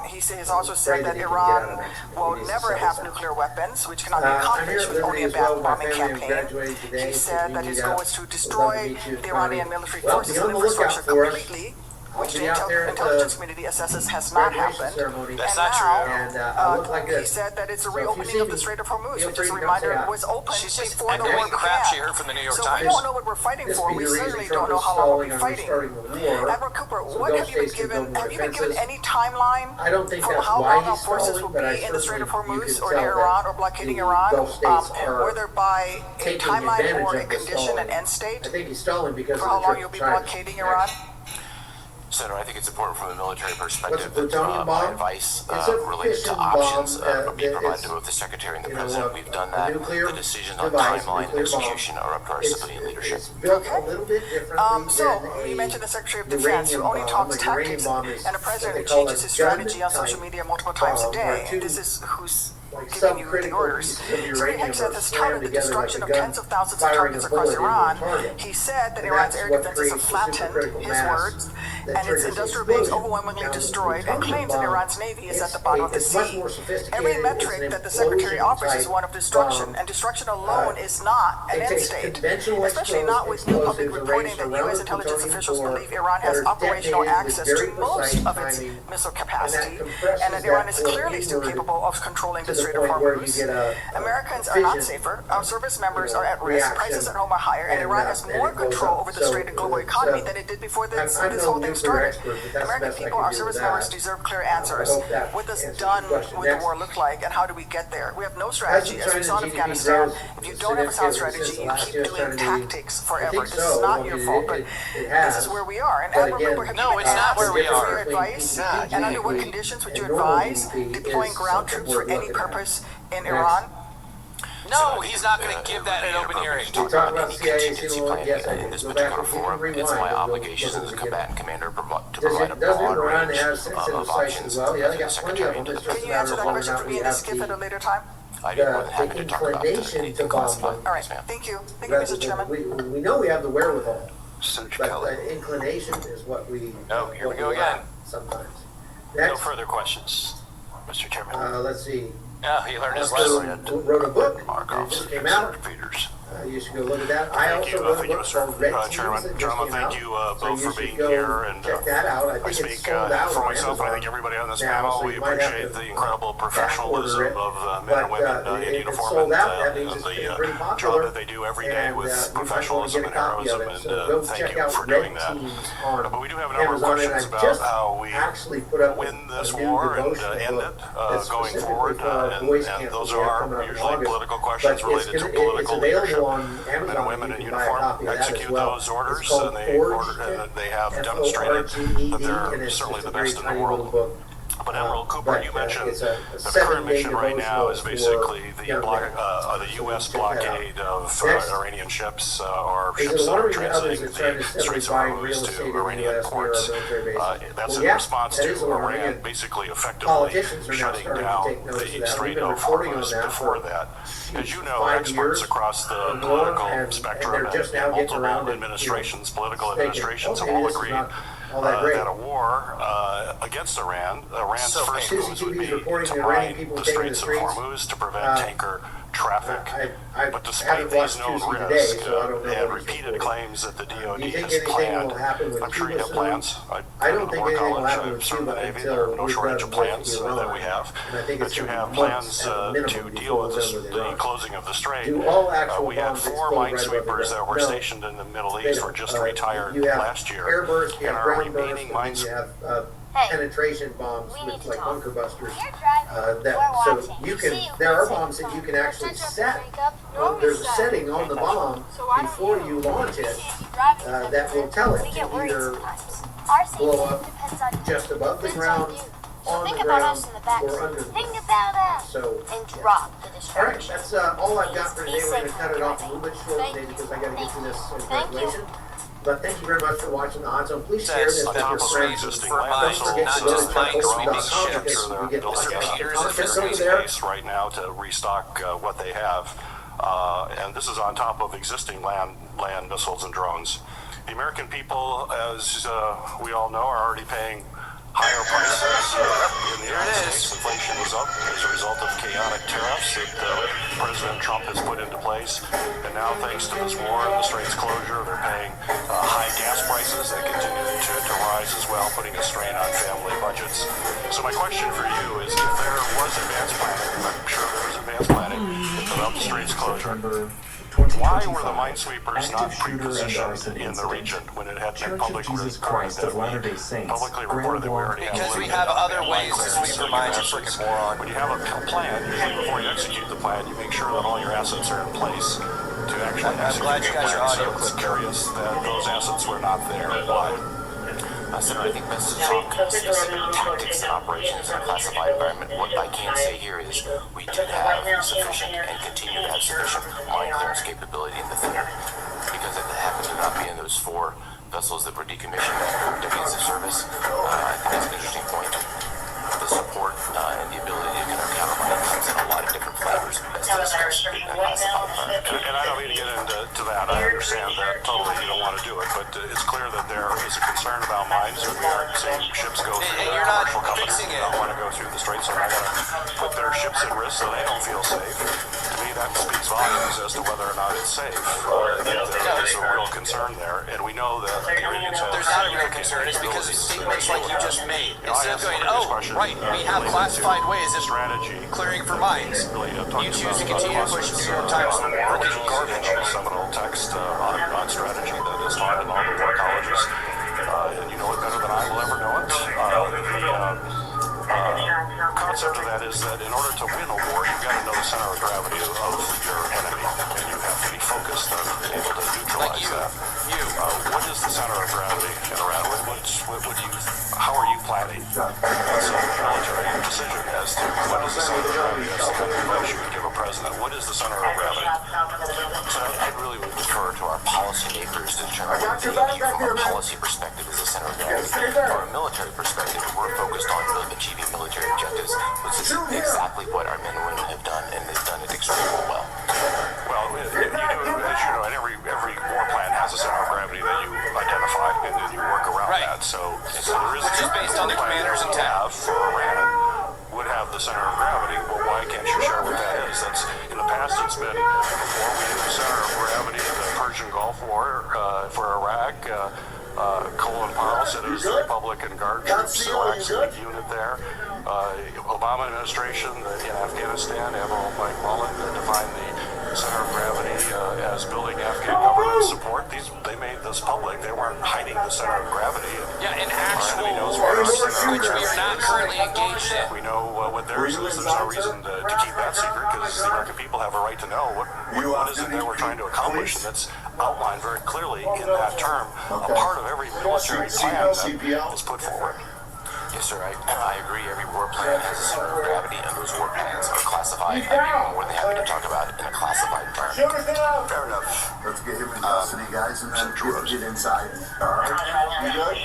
He has also said that Iran will never have nuclear weapons, which cannot be accomplished with only a bad bombing campaign. He said that his goal is to destroy the Iranian military forces and infrastructure completely, which the intelligence community assesses has not happened. That's not true. He said that it's a reopening of the Strait of Hormuz, which is a reminder it was open before the war crap she began. heard from the New York So Times. we don't know what we're fighting for. We certainly don't know how long we'll be fighting. Admiral Cooper, what have you been given? Have you been given any timeline for how long our forces will be in the Strait of Hormuz or near Iran or blockading Iran, whether by a timeline or a condition, an end state, for how long you'll be blockading Iran? Senator, I think it's important from a military perspective that my advice related to options be provided to both the Secretary and the President. We've done that. The decisions on timeline and execution are up to our civilian leadership. So, you mentioned the Secretary of Defense, who only talks tactics, and a president who changes his strategy on social media multiple times a day. And this is who's giving you the orders. Secretary Hegseth has touted the destruction of tens of thousands of targets across Iran. He said that Iran's air defenses have flattened, his words, and its industrial base overwhelmingly destroyed, and claims that Iran's navy is at the bottom of the sea. Every metric that the Secretary offers is one of destruction, and destruction alone is not an end state, especially not with new public reporting that U.S. intelligence officials believe Iran has operational access to most of its missile capacity, and that Iran is clearly still capable of controlling the Strait of Hormuz. Americans are not safer, our service members are at risk, prices at home are higher, and Iran has more control over the Strait and global economy than it did before this whole thing started. American people, our service members deserve clear answers. What does done with the war look like, and how do we get there? We have no strategy. As we saw in Afghanistan, if you don't have a sound strategy, you keep doing tactics forever. This is not your fault, but this is where we are. And Admiral Cooper, have you been asked for your advice? And under what conditions would you advise deploying ground troops for any purpose in Iran? No, he's not going to give that in an open hearing. Talk about any contingency plan in this particular forum. It's my obligation as a combatant commander to provide a broad range of options to the Secretary and to the President. Can you answer that question for me in the skiff at a later time? I'd be more than happy to talk about anything classified. All right, thank you. Thank you, Mr. Chairman. We know we have the wherewithal, Senator but Kelly. inclination is what we. Oh, here we go again. Sometimes. No Next, further questions, Mr. Chairman. let's see. Yeah, he learned his lesson. Wrote a book. It just came out. You should go look at that. I also wrote a book called Red Teams that just came out. Thank you both for being go here. And check that out. I I think it's speak sold out for on myself. I Amazon think everybody on this now, panel, so we you might have appreciate to the incredible professionalism back order it. of men and women in If it's uniform sold and out, that means it's the been pretty job popular. that they do every day And with you might want to professionalism get and a copy of heroism. it. And So go thank check you out for Red doing that. Teams on But we do have a number of Amazon, and questions I about just how we actually put up win this a new war and devotional end book it that's going specifically forward. for our And boys camp those that we have are coming up in usually August. political questions But related to it's political leadership. available on Men and Amazon. women in You can buy a uniform copy of that as execute well. those orders, It's called and Forged, they have demonstrated that they're certainly the best in the world. But Admiral Cooper, you mentioned that the current mission right now is basically the U.S. blockade of Iranian ships or ships that are transiting the Straits of Hormuz to Iranian ports. That's in response to Iran basically effectively shutting down the Strait of Hormuz before that. As you know, experts across the political spectrum and multiple administrations, political administrations, have all agreed that a war against Iran, Iran's first moves would be to mine the Straits of Hormuz to prevent tanker traffic. But despite these known risks and repeated claims that the DoD has planned, I'm sure you have plans. I don't think anything will happen with Cuba until no shortage of plans that we have. But you have plans to deal with the closing of the strait. We had 4 minesweepers that were stationed in the Middle East were just retired last year, and our remaining minesweepers. Penetration bombs with like bunker busters. So you can. There are bombs that you can actually set. There's a setting on the bomb before you launch it that will tell it to either blow up just above the ground, on the ground, or under the ground. So, all right, that's all I've got for today. We're going to cut it off a little bit short today because I got to get to this graduation. But thank you very much for watching the Hot Zone. Please share this with your friends. Don't forget to go to checkpost.com because we get lots of content over there. Right now to restock what they have, and this is on top of existing land missiles and drones. The American people, as we all know, are already paying higher prices in the United States. Inflation is up as a result of chaotic tariffs that President Trump has put into place. And now, thanks to this war and the Straits closure, they're paying high gas prices that continue to rise as well, putting a strain on family budgets. So my question for you is, if there was advanced planning, I'm sure there was advanced planning about the Straits closure, why were the minesweepers not pre-positioned in the region when it had been publicly reported that we already have? Because we have other ways to sweep the mines, you freaking moron. When you have a plan, usually before you execute the plan, you make sure that all your assets are in place to actually execute. I'm glad you got your audio clip. I'm curious that those assets were not there. Why? Senator, I think best to talk tactics and operations in a classified environment. What I can say here is we did have sufficient and continue to have sufficient mine clearance capability in the theater because it happened to not be in those 4 vessels that were decommissioned after decades of service. I think that's an interesting point. The support and the ability to kind of countermine comes in a lot of different flavors. Best to discuss in a classified environment. And I don't mean to get into that. I understand that totally. You don't want to do it, but it's clear that there is a concern about mines. We aren't seeing ships go through. And you're not companies fixing it. don't want to go through the straits, so they're going to put their ships at risk so they don't feel safe. To me, that speaks volumes as to whether or not it's safe. There is a real concern there, and we know that the Iranians have. There's not a real concern. It's because of statements like you just made. Instead of going, oh, right, we have classified ways of clearing for mines. You choose to continue to push New York Times freaking garbage. Seminal text on strategy that is taught in all the war colleges, and you know it better than I will ever know it. The concept of that is that in order to win a war, you've got to know the center of gravity of your enemy, and you have to be focused on being able to neutralize that. What is the center of gravity in Iran? How are you planning? That's a military decision as to what is the center of gravity as to kind of advice you would give a president. What is the center of gravity? So I really would refer to our policymakers to determine what they view from a policy perspective as the center of gravity. From a military perspective, we're focused on achieving military objectives, which is exactly what our men and women have done, and they've done it extremely well. Well, as you know, and every war plan has a center of gravity that you identify, and then you work around that. So there is just based on the commanders in town for Iran would have the center of gravity. Well, why can't you share what that is? That's in the past. It's been before we knew the center of gravity Persian Gulf War for Iraq. Colin Powell said it was the Republican Guard troops, the Laxity unit there. Obama administration in Afghanistan, Admiral Mike Mullen defined the center of gravity as building Afghan government support. They made this public. They weren't hiding the center of gravity. Yeah, an actual war, which we are not currently engaged in. We know what theirs is. There's no reason to keep that secret because the American people have a right to know what is it that we're trying to accomplish, and that's outlined very clearly in that term, a part of every military plan that is put forward. Yes, sir, I agree. Every war plan has a center of gravity, and those war plans are classified. I'd be more than happy to talk about it in a classified environment. Fair enough. Let's get him in custody, guys, and then get inside. All right. You good?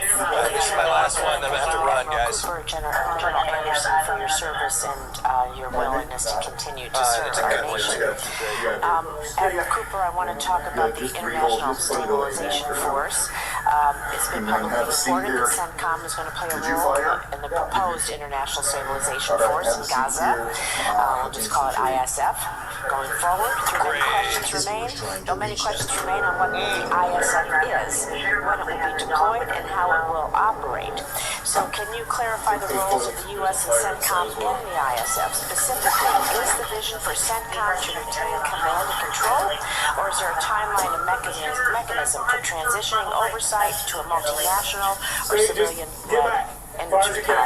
This is my last one. I'm going to have to run, guys. General Anderson, for your service and your willingness to continue to serve our nation. Admiral Cooper, I want to talk about the International Stabilization Force. It's been publicly reported that CENTCOM is going to play a role in the proposed International Stabilization Force in Gaza. We'll just call it ISF. Going forward, many questions remain on what the ISF is, when it will be deployed, and how it will operate. So can you clarify the roles of the U.S. and CENTCOM in the ISF? Specifically, is the vision for CENTCOM to retain command and control, or is there a timeline and mechanism for transitioning oversight to a multinational or civilian-led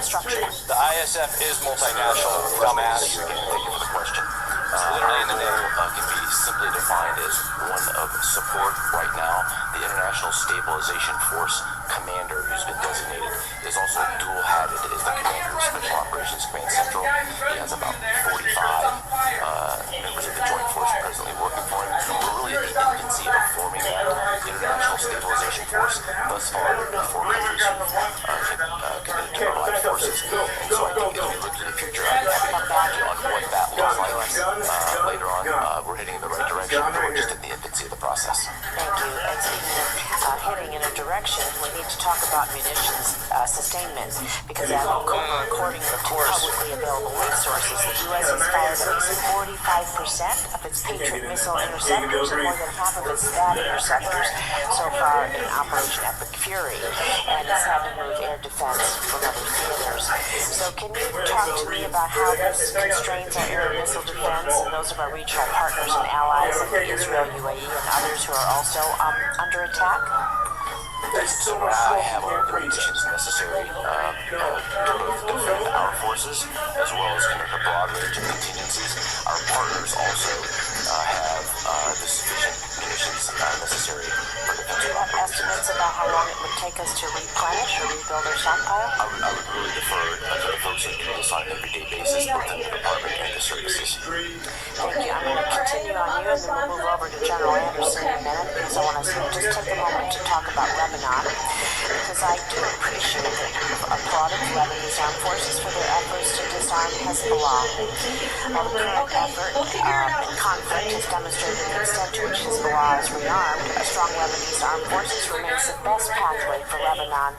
structure? The ISF is multinational, dumbass. Thank you for the question. Literally, the name can be simply defined as one of support. Right now, the International Stabilization Force commander, who's been designated, is also dual-hatted as the commander of Special Operations Command Central. He has about 45 members of the Joint Force presently working for him. We're really at the infancy of forming that International Stabilization Force. Thus far, there have been 4 countries who've committed to provide forces. And so I think as we look to the future, I'm happy to report you on what that looks like later on. We're heading in the right direction, but we're just at the infancy of the process. Thank you. And speaking of heading in a direction, we need to talk about munitions sustainment, because Admiral Cooper, according to publicly available resources, the U.S. has fired at least 45% of its Patriot missile interceptors and more than half of its THAAD interceptors so far in Operation Epic Fury, and has had to move air defense from other theaters. So can you talk to me about how this constrains our air and missile defense and those of our regional partners and allies like Israel, UAE, and others who are also under attack? So I have all the munitions necessary to both defend our forces as well as conduct a broad range of contingencies. Our partners also have the sufficient munitions necessary for defense. Do you have estimates about how long it would take us to replenish or rebuild our stockpile? I would really defer to the folks who do this on an everyday basis, both in the department and the services. Thank you. I'm going to continue on you, and then we'll move over to General Anderson in a minute, because I want to just take a moment to talk about Lebanon, because I do appreciate that you've applauded the Lebanese armed forces for their efforts to disarm Hezbollah. While the current effort and conflict has demonstrated the extent to which Hezbollah is rearmed, a strong Lebanese armed forces remains the best pathway for Lebanon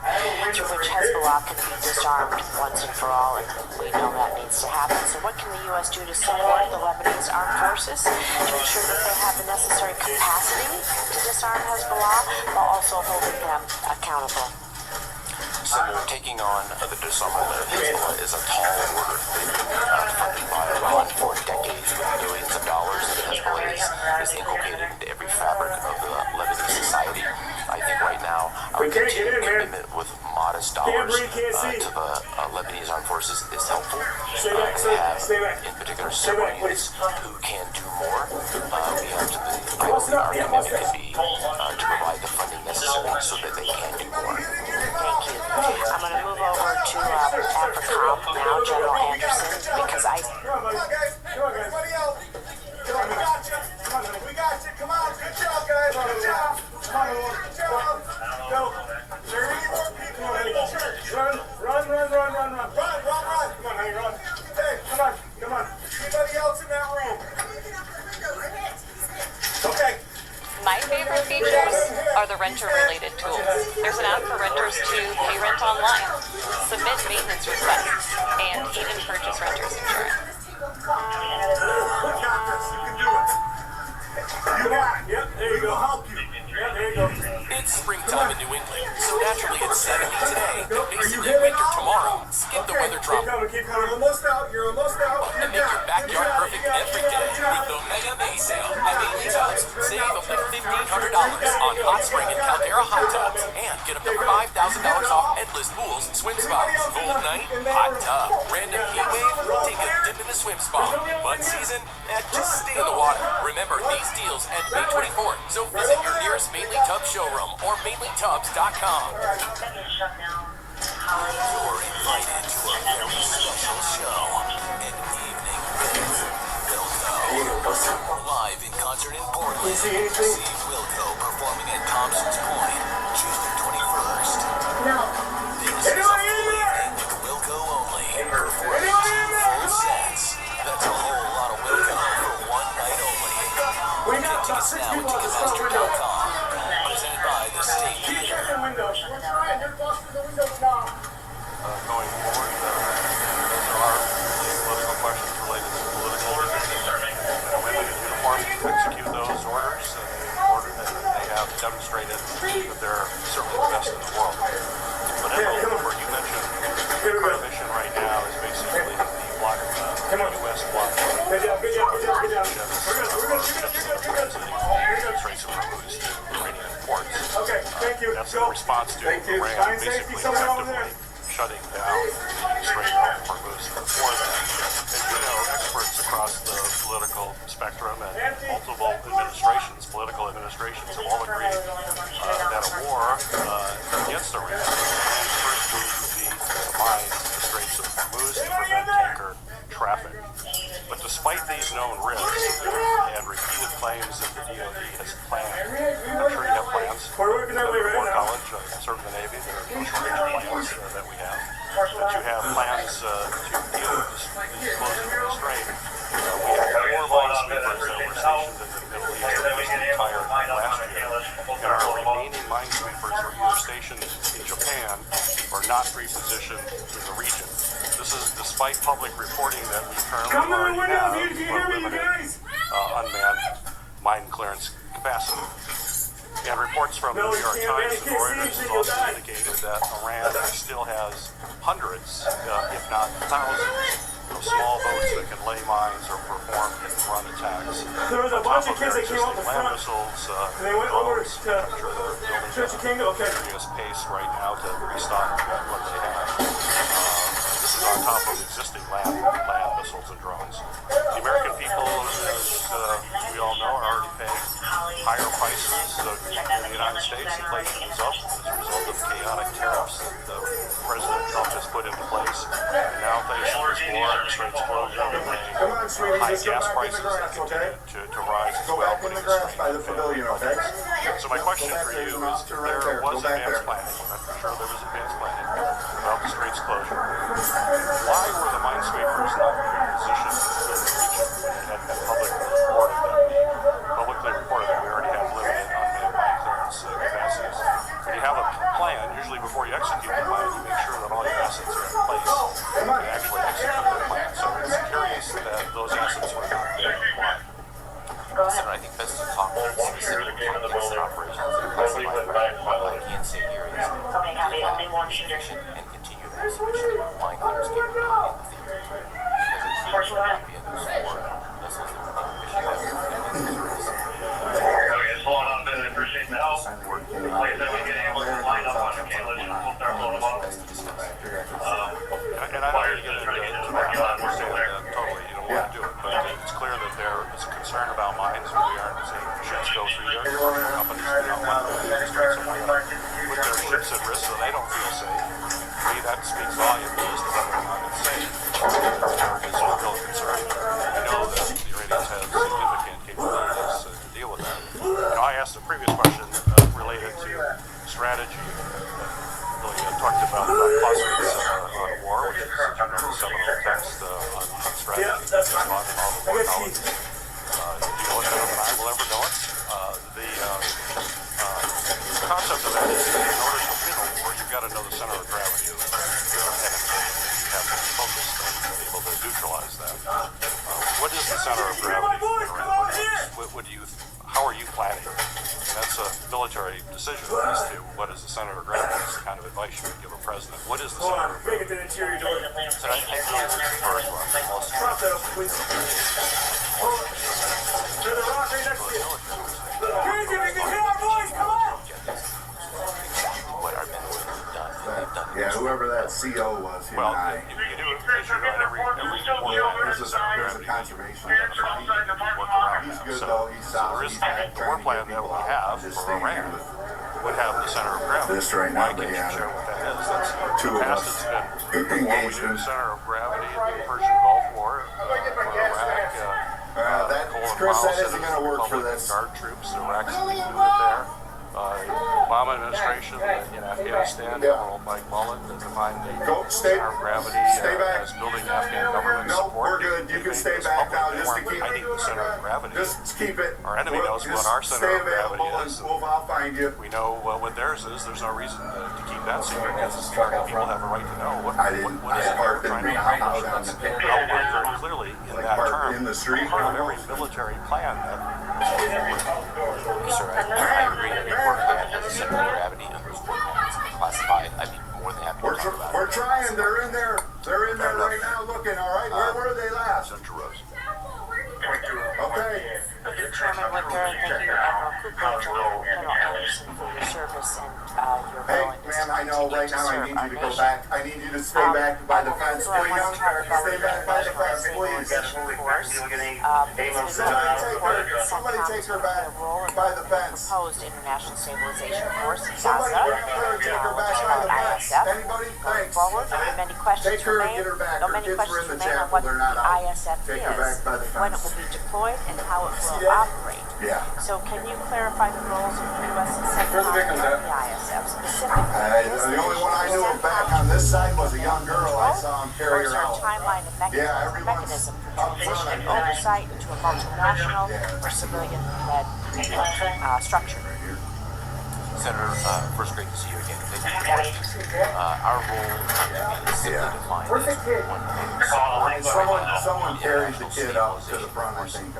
through which Hezbollah can be disarmed once and for all, and we know that needs to happen. So what can the U.S. do to support the Lebanese armed forces to ensure that they have the necessary capacity to disarm Hezbollah while also holding them accountable? So taking on the disarmament of Hezbollah is a tall order. They've been funded by Iran for decades with billions of dollars, and Hezbollah is inculcated into every fabric of the Lebanese society. I think right now our continued commitment with modest dollars to the Lebanese armed forces is helpful. We have, in particular, several units who can do more. I believe our commitment can be to provide the funding necessary so that they can do more. Thank you. I'm going to move over to AFRICOM now, General Anderson, because Come on, guys. Everybody else. Come on, we got you. We got you. Come on. Good job, guys. Good job. Good job. Go. There are any more people in the church. Run. Come on, honey, run. Hey, come on. Anybody else in that room? Okay. My favorite features are the renter-related tools. There's an app for renters to pay rent online, submit maintenance requests, and even purchase renter's insurance. You got this. You can do it. You got it. Yep, there you go. Help you. It's springtime in New England, so naturally it's 70 today, basically winter tomorrow. Skip the weather drop. Keep coming. Almost out. You're almost out. And make your backyard perfect every day with the Mega May Sale at Mainly Tubs. Save up to $1,500 on hot spring and Caldera hot tubs, and get up to $5,000 off endless pools and swim spots. Cold night, hot tub. Random heat wave, take a dip in the swim spot. Mud season, just stay in the water. Remember, these deals end May 24th, so visit your nearest Mainly Tubs showroom or mainlytubs.com. You're invited to a very special show, an evening with Wilco. Live in concert in Portland. See Wilco performing at Thompson's Point, June 21st. This is a full evening with Wilco only, performing 2 full sets. That's a whole lot of Wilco for one night only. Get tickets now at Ticketmaster.com. Presented by the State Theater. Going forward, there are political questions related to political women in uniform to execute those orders, and they have demonstrated that they're certainly the best in the world. But Edward, you mentioned the current mission right now is basically the block, U.S. block. Good job. Trace of removes to Iranian ports. Okay, thank you. That's in response to Iran basically effectively shutting down the Strait of Hormuz before that. As you know, experts across the political spectrum and multiple administrations, political administrations, have all agreed that a war against Iran first move would be to mine the Straits of Hormuz to prevent tanker traffic. But despite these known risks and repeated claims that the DoD has planned, I'm sure you have plans. War College, serve the Navy, there are no shortage of plans that we have. That you have plans to deal with these closing of the strait. We have 4 minesweepers that were stationed in the Middle East almost the entire last year. And our remaining minesweepers are either stationed in Japan or not repositioned in the region. This is despite public reporting that we currently already have limited unmanned mine clearance capacity. And reports from the New York Times and Reuters has also indicated that Iran still has hundreds, if not thousands, of small boats that can lay mines or perform hit-and-run attacks. There was a bunch of kids that came out the front. Missiles, they went over to I'm sure they're building Church of King. Okay. Serious pace right now to restock what they have. This is on top of existing land missiles and drones. The American people, as we all know, are already paying higher prices in the United States. Inflation is up as a result of chaotic tariffs that President Trump has put into place. And now thanks to this war and Straits closure, high gas prices that continue to rise as well, putting the strain on families. So my question for you is, there was advanced planning, I'm sure there was advanced planning about the Straits closure. Why were the minesweepers not positioned in the region and publicly reported that we already have limited unmanned mine clearance capacities? When you have a plan, usually before you execute the plan, you make sure that all your assets are in place and actually execute the plan. So it's curious that those assets were not there. Why? Senator, I think best to talk about specific tactics and operations that are classified. What I can say here is efficient and continuous mission mine clearance capability in the theater. Because it should not be a new sport. Missiles that we think mission service. And I don't want to get into that totally, you don't want to do it, but it's clear that there is concern about mines, and we aren't seeing ships go through there. Companies do not want to put their ships at risk so they don't feel safe. To me, that speaks volumes as to whether or not it's safe. There is a real concern. We know that the Iranians have significant capabilities to deal with that. Now, I asked a previous question related to strategy. Talked about phosphorus on war, which is the seminal text on strategy. That's not in all the war knowledge. You know it better than I will ever know it. The concept of that is that in order to win a war, you've got to know the center of gravity of your enemy. You have to be focused and be able to neutralize that. What is the center of gravity in Iran? Would how are you planning? That's a military decision as to what is the center of gravity. That's the kind of advice you would give a president. What is the center of gravity? So I really prefer to our most Drop that up, please. To the rock right next to you. Kids, if you can hear our voice, come on! what our men would have done. Yeah, whoever that CO was, him and I. You do it because you're on every There's a conservation. He's good though, he's solid. He's the war plan that we have for Iran would have the center of gravity. This right now, Why can't you show what that is? That's two of past us it's been what we do the center of gravity in the Persian Gulf War, Iraq, Chris, that isn't going to work for this. Guard troops, Iraq's leading it there. Obama administration in Afghanistan, General Mike Mullen, defined the center of gravity as building Afghan government support. We're good. You can stay back now just to keep I think the center of gravity. Just keep it. Our enemy knows what our center of gravity is. I'll find you. We know what theirs is. There's no reason to keep that secret. People have a right to know what is it we're trying to accomplish. That's outlined very clearly in that term. In the street. Part of every military plan that Sir, I agree. I mean, war plan has a center of gravity and those war plans classified. I'd be more than happy to talk about it. We're trying. They're in there. They're in there right now looking, all right? Where were they last? Okay. Chairman Wicker, and thank you, Admiral Cooper, and General Anderson, for your service and your willingness Ma'am, I know right now I need you to go nation. back. I need you to stay back by the fence, So I please. want to talk about Stay back by the fence, please. Somebody take her back by the fence. Proposed International Stabilization Force in Somebody Gaza, grab her and take her back by the fence. ISF. Anybody? Going Thanks. forward, many questions Take her and remain. get her back. Though Her many kids were questions in the remain on chapel. what They're the not out. ISF Take her back by the is, when it fence. will be deployed, and how it will that? operate. Yeah. So can you clarify the roles of the U.S. and CENTCOM and the ISF specifically? The only one I knew of back on this side was a young girl. I saw him carry her out. Timeline and mechanism for transition and oversight into a multinational or civilian-led structure. Senator, first, great to see you again. Thank you for reporting. Our role is simply defined as one Someone carried the kid up to the front, I think,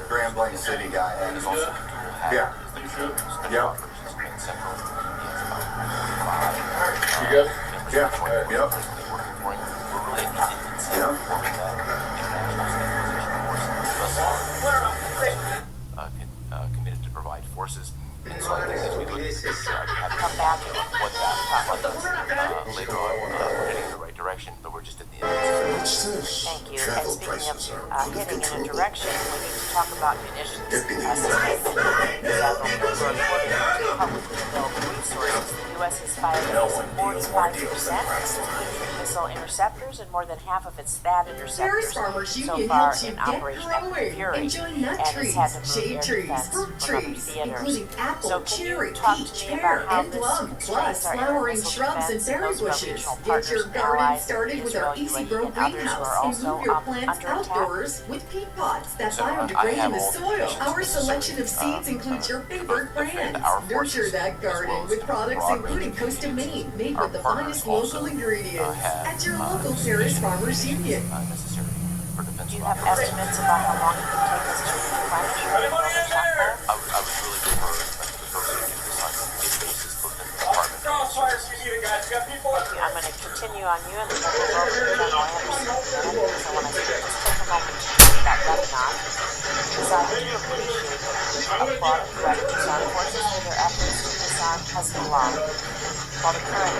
Grand Blanc City guy. and is also Yeah. Yep. You good? Yeah. Yep. Committed to provide forces. And so I think as we look at come back to what that later on, we're heading in the right direction, but we're just at the end. What's this? Thank you. Travel And speaking prices are of heading in a direction, we need to talk about munitions sustainment. According to publicly available resources, the U.S. has fired 45% missile interceptors and more than half of its THAAD interceptors Farmers so Union far helps you in get Operation Epic forward. Fury, Enjoy nut and trees, has had to move shade air trees, defense fruit from other trees, theaters. including apple, So can cherry, you talk peach, to me pear, about how and this plum, plus constrains our flowering missile shrubs and defense berry against our bushes. regional Get partners your and garden allies started in with Israel, our Easy UAE, Grow and others who greenhouse are and also move your plants under attack? outdoors with peat pots that So, I biodegrade in have the all the soil. conditions Our necessary, selection of seeds includes your favorite brands. our Nurture forces, that as garden well as with products broad including range Coast of Maine, made Our with the partners finest local also, ingredients have, at your local Paris Farmers Union. Necessary for defense. Do you have estimates about how long it would take us to replenish our global stockpile? I would really prefer the folks who do this on a daily basis, both in the department. I'm going to continue on you and then we'll go over to General Anderson because I want to just take a moment to talk about Lebanon. Because I do appreciate and applaud and credit the armed forces for their efforts to disarm Hezbollah. While the current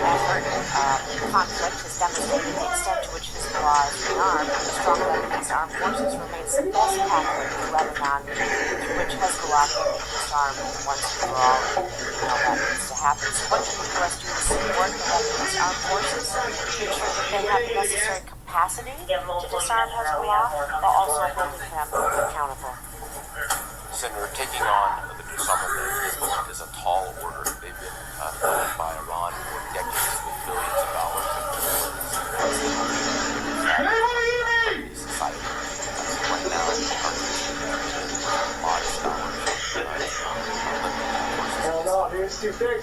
conflict has demonstrated the extent to which Hezbollah is rearmed, the strong Lebanese armed forces remains the best pathway to Lebanon, through which Hezbollah can be disarmed once and for all. We know that needs to happen. So what can the U.S. do to support the Lebanese armed forces to ensure that they have the necessary capacity to disarm Hezbollah while also holding them accountable? Senator, taking on the disarmament is a tall order. They've been funded by Iran for decades with billions of dollars in society. Right now, modest dollars. It's too big.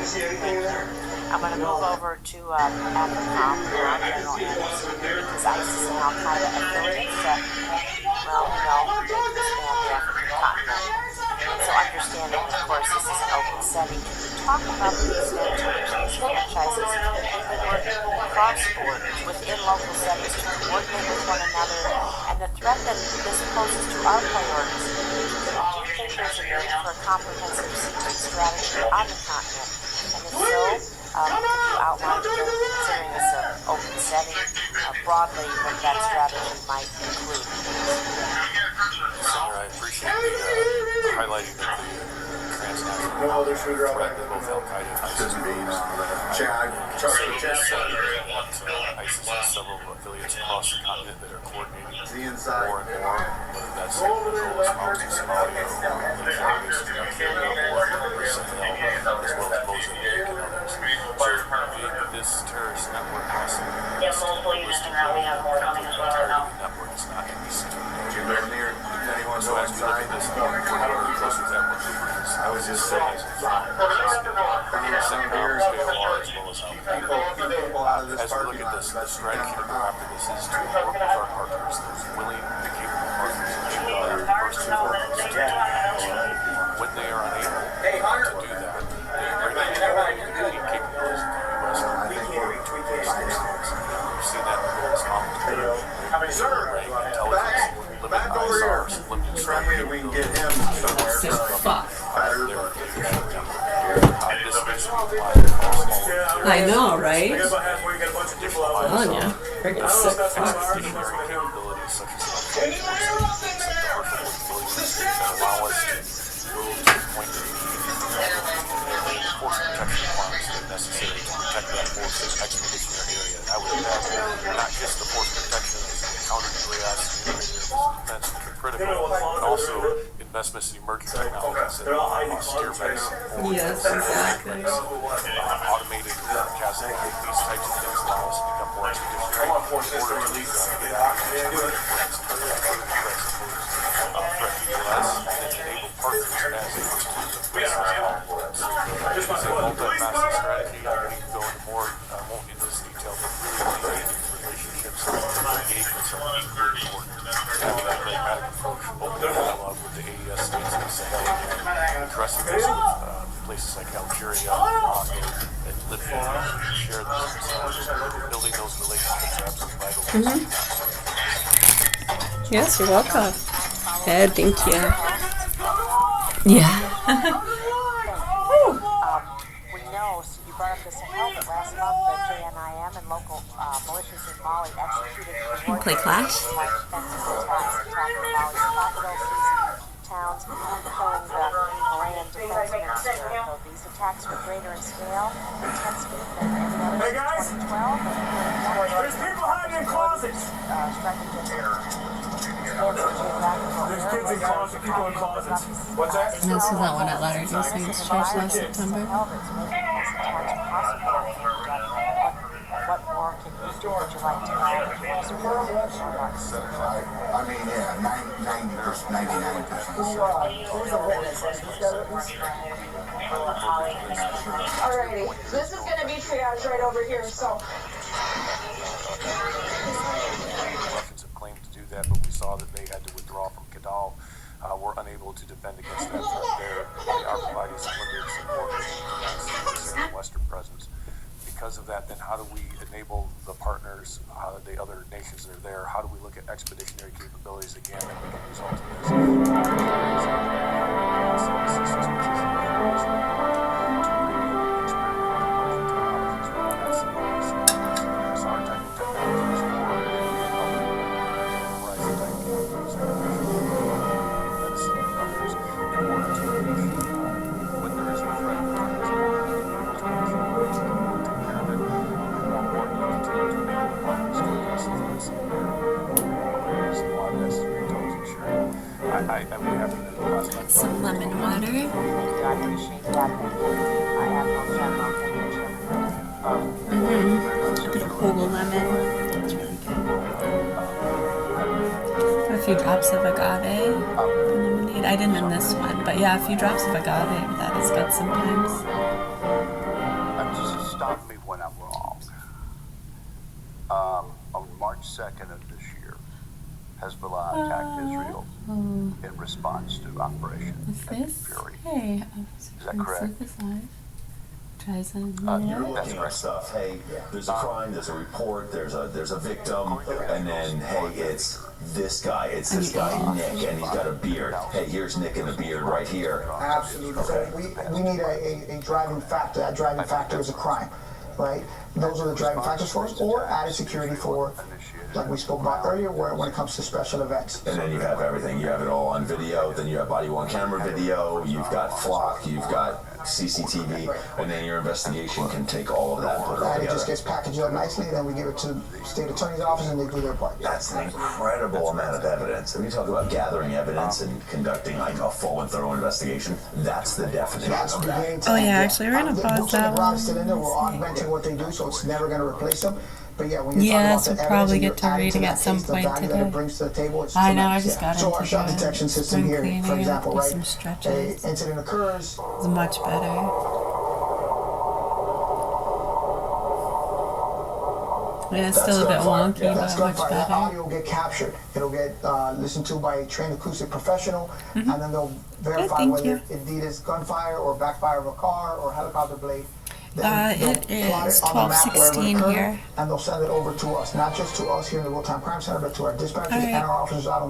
See anything in there? I'm going to move over to AFRICOM, General Anderson, because ISIS and Al-Qaeda affiliates that, well, we know, they can span the African continent. And so understanding, of course, this is an open setting, can you talk about the extent to which these franchises can work across borders within local settings to coordinate with one another, and the threat that this poses to our priorities? Do you think there's a need for a comprehensive CT strategy on the continent? And if so, could you outline, again, considering this an open setting, broadly what that strategy might include? Senator, I appreciate the highlighting of the transnational threat that both Al-Qaeda and ISIS pose. ISIS has several affiliates across the continent that are coordinating more and more, whether that's control response to Somalia or the affiliates to Nigeria or Sahel, as well as Mozambique and others. So this terrorist network has to be listed network. It's not an easy to so as we look at this, we're very close with that one because I was just saying, SECOMs, AOR, as well as as we look at this, the strategy to go after this is to work with our partners, those willing and capable partners that are first and foremost. When they are unable to do that, they bring in the capabilities of the U.S. We've seen that in various conflicts. Intelligence, limited ISRs, limited strike capabilities. I know, right? Oh yeah, freaking sick fucks. Capabilities such as that allow us to move to the point that we need force protection requirements that are necessary to protect that force's expeditionary area. I would have not just the force protection as counter-UAS defense, which are critical, but also investments in emerging technologies and austere medicine. Yes, exactly. Automated casting, these types of things allow us to become more expeditionary in order to get out and enable partners as they it's a multifaceted strategy. I can go into more, won't get into this detail, but really relationships and engagements are equally important. Having that pragmatic approach, open dialogue with the AES states and Sahel, addressing this with places like Algeria, Morocco, and Libya, share those concerns, building those relationships are absolutely vital. Yes, you're welcome. Thank you. Yeah. We know, so you brought up the Sahel, but last month the JNIM and local militias in Mali executed Play Clash? defensive attacks attacking Mali's capital, seizing towns, and killing the Malian defense minister. Though these attacks were greater in scale, intensity than any other since 2012, There's people hiding in closets. There's kids in closets, people in closets. What's that? And this is that one at Latter-day Saints Church last September. What more can you do? Would you like to add? I mean, yeah, 90%, 99%. Alrighty, this is going to be triage right over here, so. Russians have claimed to do that, but we saw that they had to withdraw from Kidal. Were unable to defend against that threat there. They are providing some limited support to the Western presence. Because of that, then how do we enable the partners, the other nations that are there? How do we look at expeditionary capabilities again that we can result in Some lemon water. A bit of whole lemon. That's really good. A few drops of agave lemonade. I didn't in this one, but yeah, a few drops of agave. That is good sometimes. Just stop when I'm wrong. On March 2nd of this year, Hezbollah attacked Israel in response to Operation Epic Fury. Hey, Is that correct? You're looking at stuff. Hey, there's a crime, there's a report, there's a victim, and then hey, it's this guy, Nick, and he's got a beard. Hey, here's Nick in the beard right here. Absolutely. So we need a driving factor. That driving factor is a crime, right? Those are the driving factors for us, or added security for, like we spoke about earlier, when it comes to special events. And then you have everything. You have it all on video. Then you have body-worn camera video. You've got flock. You've got CCTV, and then your investigation can take all of that and put it all And it together. just gets packaged up nicely, and then we give it to the state attorney's office, and they do their part. That's an incredible amount of evidence. And we talk about gathering evidence and conducting like a full and thorough investigation. That's the definition of that. Oh yeah, actually we're gonna pause that one. Still in there, we're augmenting what they do, so it's never going to replace them. But yeah, when you're Yes, talking we'll about the probably evidence get to and you're reading adding at some to that point case, the value that today. it brings to the table, it's I know, I tremendous, just got So into our shot the detection system spring here, cleaning for and example, do right? some stretches. An incident occurs. It's much better. Yeah, it's still a bit wonky, but much That better. audio will get captured. It'll get listened to by a trained acoustic professional, and then they'll verify thank whether you. it indeed is gunfire or backfire of a car or helicopter blade. Then It they'll plot is it on the map wherever it 12:16 occurred, here. And they'll send it over to us, not just to us here in the Real Time Crime Center, but to our dispatchers All right. and our officers out on the